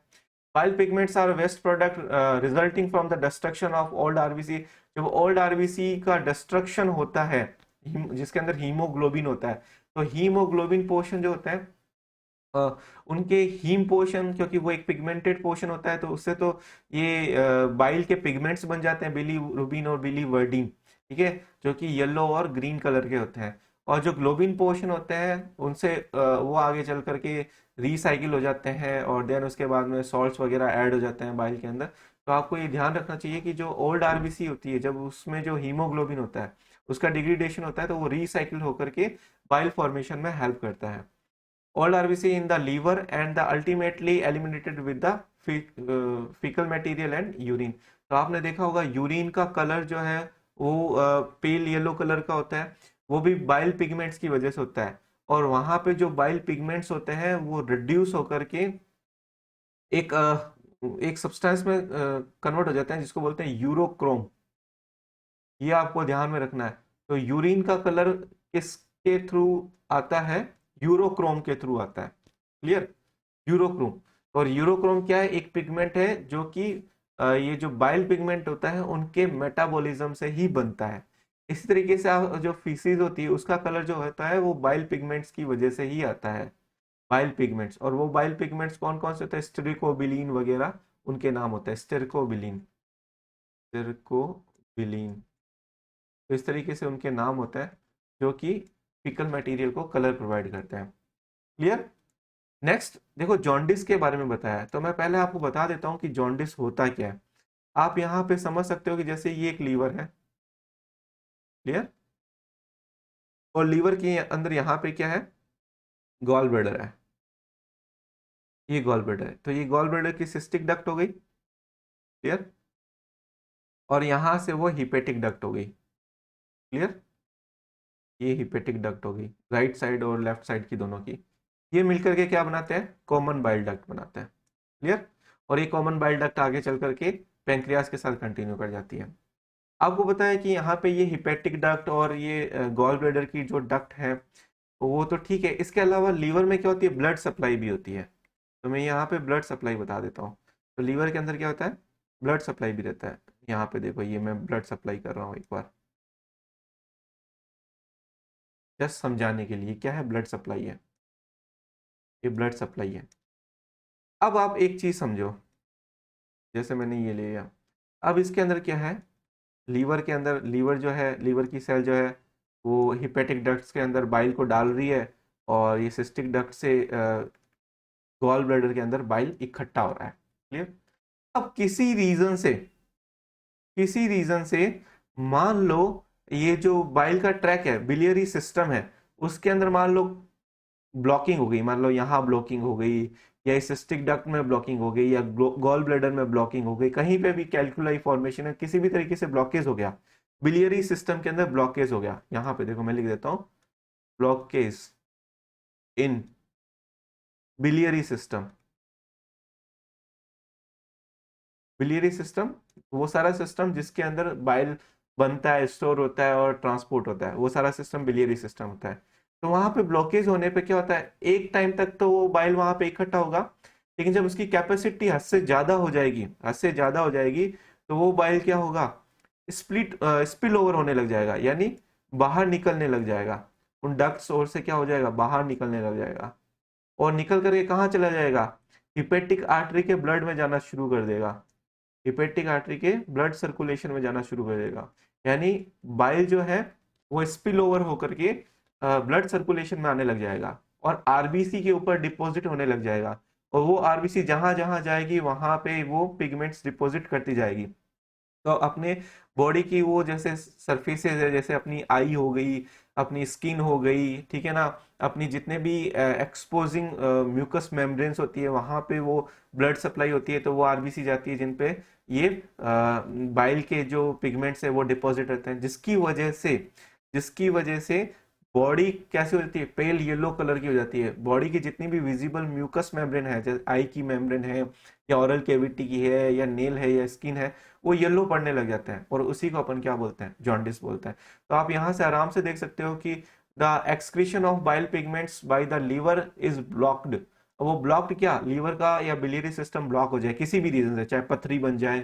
Bile pigments are waste product resulting from the destruction of old RBC। जब ओल्ड आरबीसी का डिस्ट्रक्शन होता है जिसके अंदर हीमोग्लोबिन होता है, तो हीमोग्लोबिन पोर्शन जो होता है उनके हीम पोर्शन, क्योंकि वो एक पिगमेंटेड पोर्शन होता है तो उससे तो ये बाइल के पिगमेंट्स बन जाते हैं, बिलीरुबिन और बिलीवर्डिन, ठीक है, जो कि येलो और ग्रीन कलर के होते हैं। और जो ग्लोबिन पोर्शन होते हैं उनसे वो आगे चल करके रिसाइकिल हो जाते हैं और देन उसके बाद में सॉल्ट्स वगैरह ऐड हो जाते हैं बाइल के अंदर। तो आपको ये ध्यान रखना चाहिए कि जो ओल्ड आरबीसी होती है जब उसमें जो हीमोग्लोबिन होता है उसका डिग्रेडेशन होता है तो वो रिसाइकिल होकर के बाइल फॉर्मेशन में हेल्प करता है। All RBC in the liver and the ultimately eliminated with the fecal material and urine। तो आपने देखा होगा यूरिन का कलर जो है वो पेल येलो कलर का होता है, वो भी बाइल पिगमेंट्स की वजह से होता है। और वहां पे जो बाइल पिगमेंट्स होते हैं वो रिड्यूस होकर के एक एक सब्सटेंस में कन्वर्ट हो जाते हैं जिसको बोलते हैं यूरोक्रोम। ये आपको ध्यान में रखना है। तो यूरिन का कलर किसके थ्रू आता है, यूरोक्रोम के थ्रू आता है। क्लियर? यूरोक्रोम। और यूरोक्रोम क्या है, एक पिगमेंट है जो कि ये जो बाइल पिगमेंट होता है उनके मेटाबॉलिज्म से ही बनता है। इसी तरीके से जो फीसिस होती है उसका कलर जो होता है वो बाइल पिगमेंट्स की वजह से ही आता है। बाइल पिगमेंट्स, और वो बाइल पिगमेंट्स कौन कौन से होते हैं, स्टेरिकोबिलिन वगैरह उनके नाम होते हैं, स्टेरिकोबिलिन, स्टेरिकोबिलिन। तो इस तरीके से उनके नाम होते हैं जो कि फिकल मटेरियल को कलर प्रोवाइड करते हैं। क्लियर? नेक्स्ट देखो जॉन्डिस के बारे में बताया है, तो मैं पहले आपको बता देता हूं कि जॉन्डिस होता क्या है। आप यहाँ पे समझ सकते हो कि जैसे ये एक लीवर है। क्लियर? और लीवर के अंदर यहाँ पे क्या है, गॉल ब्लैडर है। ये गॉल ब्लैडर है, तो ये गॉल ब्लैडर की सिस्टिक डक्ट हो गई। क्लियर? और यहां से वो हिपेटिक डक्ट हो गई। क्लियर? ये हिपेटिक डक्ट हो गई, राइट साइड और लेफ्ट साइड की दोनों की। ये मिलकर के क्या बनाते हैं, कॉमन बाइल डक्ट बनाते हैं। क्लियर? और ये कॉमन बाइल डक्ट आगे चल करके पेंक्रियास के साथ कंटिन्यू कर जाती है। आपको पता है कि यहाँ पे ये हिपेटिक डक्ट और ये गॉल ब्लैडर की जो डक्ट है वो तो ठीक है, इसके अलावा लीवर में क्या होती है, ब्लड सप्लाई भी होती है। तो मैं यहाँ पे ब्लड सप्लाई बता देता हूँ। तो लीवर के अंदर क्या होता है, ब्लड सप्लाई भी रहता है। यहाँ पे देखो ये मैं ब्लड सप्लाई कर रहा हूँ एक बार जस्ट समझाने के लिए, क्या है ब्लड सप्लाई है, ये ब्लड सप्लाई है। अब आप एक चीज समझो, जैसे मैंने ये ले लिया, अब इसके अंदर क्या है, लीवर के अंदर, लीवर जो है, लीवर की सेल जो है वो हिपेटिक डक्ट्स के अंदर बाइल को डाल रही है और ये सिस्टिक डक्ट से गॉल ब्लैडर के अंदर बाइल इकट्ठा हो रहा है। क्लियर। अब किसी रीजन से मान लो ये जो बाइल का ट्रैक है, बिलियरी सिस्टम है, उसके अंदर मान लो ब्लॉकिंग हो गई, मान लो यहाँ ब्लॉकिंग हो गई, या सिस्टिक डक्ट में ब्लॉकिंग हो गई, या गॉल ब्लैडर में ब्लॉकिंग हो गई, कहीं पे भी कैल्कुलाई फॉर्मेशन है, किसी भी तरीके से ब्लॉकेज हो गया, बिलियरी सिस्टम के अंदर ब्लॉकेज हो गया। यहाँ पे देखो मैं लिख देता हूँ, ब्लॉकेज इन बिलियरी सिस्टम। बिलियरी सिस्टम वो सारा सिस्टम जिसके अंदर बाइल बनता है, स्टोर होता है और ट्रांसपोर्ट होता है, वो सारा सिस्टम बिलियरी सिस्टम होता है। तो वहां पे ब्लॉकेज होने पे क्या होता है, एक टाइम तक तो वो बाइल वहां पे इकट्ठा होगा, लेकिन जब उसकी कैपेसिटी हद से ज्यादा हो जाएगी, तो वो बाइल क्या होगा, स्पिल ओवर होने लग जाएगा, यानी बाहर निकलने लग जाएगा, उन डक्ट्स और से क्या हो जाएगा, बाहर निकलने लग जाएगा, और निकल करके कहाँ चला जाएगा, हिपेटिक आर्टरी के ब्लड में जाना शुरू कर देगा, हिपेटिक आर्टरी के ब्लड सर्कुलेशन में जाना शुरू कर देगा। यानी बाइल जो है वो स्पिल ओवर होकर के ब्लड सर्कुलेशन में आने लग जाएगा और आरबीसी के ऊपर डिपॉजिट होने लग जाएगा, और वो आरबीसी जहां जहां जाएगी वहां पे वो पिगमेंट्स डिपॉजिट करती जाएगी। तो अपने बॉडी की वो जैसे सरफेसेस है, जैसे अपनी आई हो गई, अपनी स्किन हो गई, ठीक है ना, अपनी जितने भी एक्सपोजिंग म्यूकस मेम्ब्रेन्स होती है वहां पे वो ब्लड सप्लाई होती है, तो वो आरबीसी जाती है जिन पे ये बाइल के जो पिगमेंट्स है वो डिपॉजिट रहते हैं, जिसकी वजह से बॉडी कैसी हो जाती है, पेल येलो कलर की हो जाती है। बॉडी की जितनी भी विजिबल म्यूकस मेम्ब्रेन है, जैसे आई की मेम्ब्रेन है, या ओरल कैविटी की है, या नेल है, या स्किन है, वो येलो पड़ने लग जाता है, और उसी को अपन क्या बोलते हैं, जॉन्डिस बोलते हैं। तो आप यहाँ से आराम से देख सकते हो कि the excretion of bile pigments by the liver is blocked. वो ब्लॉक्ड क्या, लीवर का या बिलियरी सिस्टम ब्लॉक हो जाए किसी भी रीजन से, चाहे पथरी बन जाए,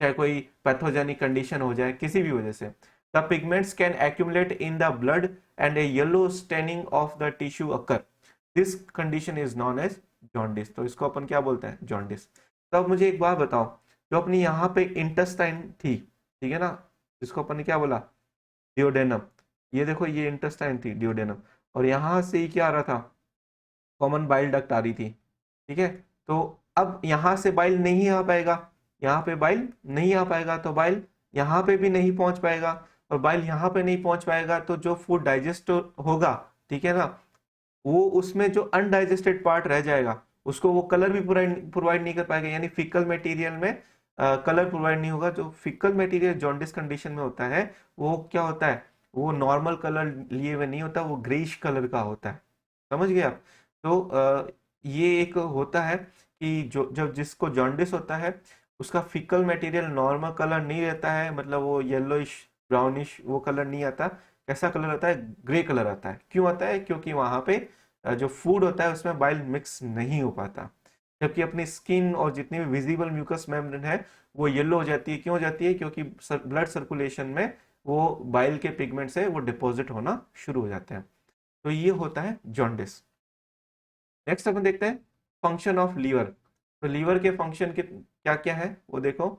चाहे कोई पैथोजेनिक कंडीशन हो जाए, किसी भी वजह से, the pigments can accumulate in the blood and a yellow staining of the tissue occur. This condition is known as jaundice. तो इसको अपन क्या बोलते हैं, जॉन्डिस। तो अब मुझे एक बात बताओ, जो अपनी यहाँ पे इंटेस्टाइन थी, ठीक है ना, जिसको अपन ने क्या बोला, डिओडेनम, ये देखो ये इंटेस्टाइन थी, डिओडेनम, और यहाँ से ही क्या आ रहा था, कॉमन बाइल डक्ट आ रही थी, ठीक है। तो अब यहाँ से बाइल नहीं आ पाएगा, यहाँ पे बाइल नहीं आ पाएगा, तो बाइल यहाँ पे भी नहीं पहुंच पाएगा, और बाइल यहाँ पे नहीं पहुंच पाएगा तो जो फूड डाइजेस्ट होगा, ठीक है ना, वो उसमें जो अनडाइजेस्टेड पार्ट रह जाएगा उसको वो कलर भी प्रोवाइड नहीं कर पाएगा, यानी फिकल मटेरियल में कलर प्रोवाइड नहीं होगा। जो फिकल मटेरियल जॉन्डिस कंडीशन में होता है वो क्या होता है, वो नॉर्मल कलर लिए हुए नहीं होता, वो ग्रेइश कलर का होता है। समझ गए आप। तो ये एक होता है कि जो जब जिसको जॉन्डिस होता है उसका फिकल मटेरियल नॉर्मल कलर नहीं रहता है, मतलब वो येलोइश ब्राउनिश वो कलर नहीं आता, कैसा कलर आता है, ग्रे कलर आता है। क्यों आता है, क्योंकि वहां पे जो फूड होता है उसमें बाइल मिक्स नहीं हो पाता, जबकि अपनी स्किन और जितनी भी विजिबल म्यूकस मेम्ब्रेन है वो येलो हो जाती है। क्यों हो जाती है, क्योंकि ब्लड सर्कुलेशन में वो बाइल के पिगमेंट से वो डिपॉजिट होना शुरू हो जाते हैं। तो ये होता है जॉन्डिस। नेक्स्ट अपन देखते हैं फंक्शन ऑफ लीवर। तो लीवर के फंक्शन के क्या क्या है वो देखो।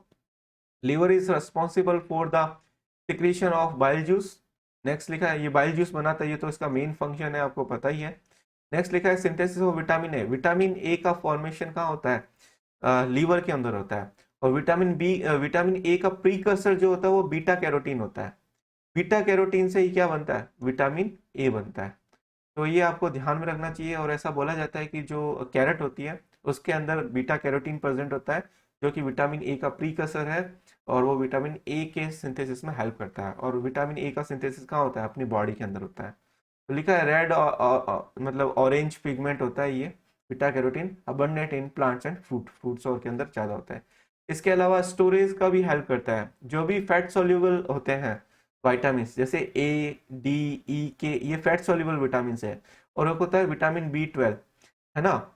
Liver is responsible for the secretion of bile juice. Next लिखा है ये बाइल जूस बनाता है, ये तो इसका मेन फंक्शन है, आपको पता ही है। नेक्स्ट लिखा है synthesis of vitamin A. Vitamin A का फॉर्मेशन कहाँ होता है, लीवर के अंदर होता है। और विटामिन ए का प्रीकर्सर जो होता है वो बीटा कैरोटीन होता है। बीटा कैरोटीन से ही क्या बनता है, विटामिन ए बनता है। तो ये आपको ध्यान में रखना चाहिए। और ऐसा बोला जाता है कि जो कैरेट होती है उसके अंदर बीटा कैरोटीन प्रेजेंट होता है, जो कि विटामिन ए का प्रीकर्सर है, और वो विटामिन ए के सिंथेसिस में हेल्प करता है। और विटामिन ए का सिंथेसिस कहाँ होता है, अपनी बॉडी के अंदर होता है। तो लिखा है रेड मतलब ऑरेंज पिगमेंट होता है ये beta carotene, abundant in plants and fruits और के अंदर ज्यादा होता है। इसके अलावा स्टोरेज का भी हेल्प करता है। जो भी फैट सोल्यूबल होते हैं विटामिन जैसे ए डी ई के, ये फैट सोल्यूबल विटामिन है। और एक होता है विटामिन बी 12, है ना,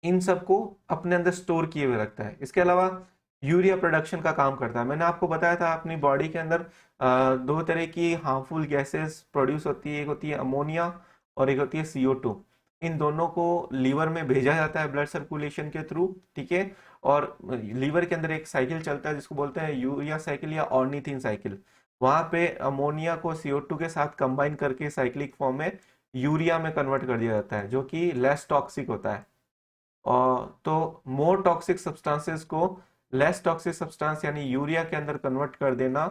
इन सबको अपने अंदर स्टोर किए हुए रखता है। इसके अलावा यूरिया प्रोडक्शन का काम करता है। मैंने आपको बताया था अपनी बॉडी के अंदर दो तरह की हार्मफुल गैसेस प्रोड्यूस होती है, एक होती है अमोनिया और एक होती है CO2। इन दोनों को लीवर में भेजा जाता है ब्लड सर्कुलेशन के थ्रू, ठीक है। और लीवर के अंदर एक साइकिल चलता है जिसको बोलते हैं यूरिया साइकिल या ऑर्निथिन साइकिल। वहां पे अमोनिया को CO2 के साथ कंबाइन करके साइक्लिक फॉर्म में यूरिया में कन्वर्ट कर दिया जाता है, जो कि लेस टॉक्सिक होता है। और तो मोर टॉक्सिक सब्सटेंसेस को लेस टॉक्सिक सब्सटेंस यानी यूरिया के अंदर कन्वर्ट कर देना,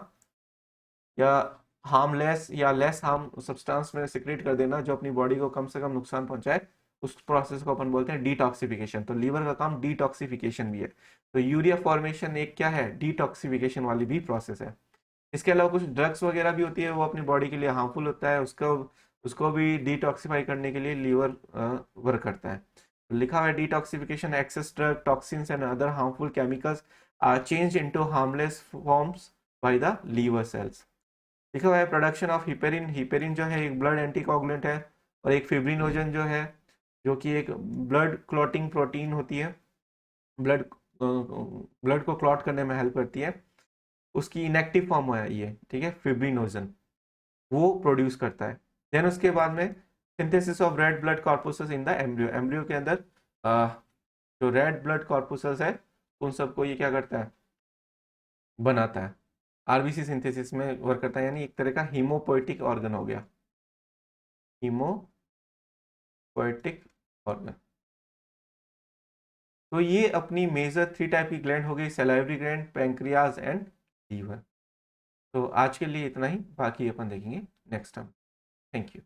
या हार्मलेस या लेस हार्म सब्सटेंस में सिक्रेट कर देना जो अपनी बॉडी को कम से कम नुकसान पहुंचाए, उस प्रोसेस को अपन बोलते हैं डिटॉक्सिफिकेशन। तो लीवर का काम डिटॉक्सिफिकेशन भी है। तो यूरिया फॉर्मेशन एक क्या है, डिटॉक्सिफिकेशन वाली भी प्रोसेस है। इसके अलावा कुछ ड्रग्स वगैरह भी होती है, वो अपनी बॉडी के लिए हार्मफुल होता है, उसको उसको भी डिटॉक्सिफाई करने के लिए लीवर वर्क करता है। तो लिखा हुआ है detoxification excess drug toxins and other harmful chemicals are change into harmless forms by the liver cells. लिखा हुआ है प्रोडक्शन ऑफ हिपेरिन। हिपेरिन जो है एक ब्लड एंटीकोगुलेंट है, और एक फिब्रिनोजन जो है, जो कि एक ब्लड क्लॉटिंग प्रोटीन होती है, ब्लड ब्लड को क्लॉट करने में हेल्प करती है, उसकी इनएक्टिव फॉर्म है ये, ठीक है, फिब्रिनोजन, वो प्रोड्यूस करता है। देन उसके बाद में synthesis of red blood corpuscles in the embryo. Embryo के अंदर जो रेड ब्लड कॉर्पुसेस है उन सबको ये क्या करता है, बनाता है, आरबीसी सिंथेसिस में वर्क करता है, यानी एक तरह का हीमोपोएटिक ऑर्गन हो गया, हीमोपोएटिक ऑर्गन। तो ये अपनी मेजर 3 टाइप की ग्लैंड हो गई, salivary gland, pancreas and liver. तो आज के लिए इतना ही, बाकी अपन देखेंगे नेक्स्ट टाइम। Thank you.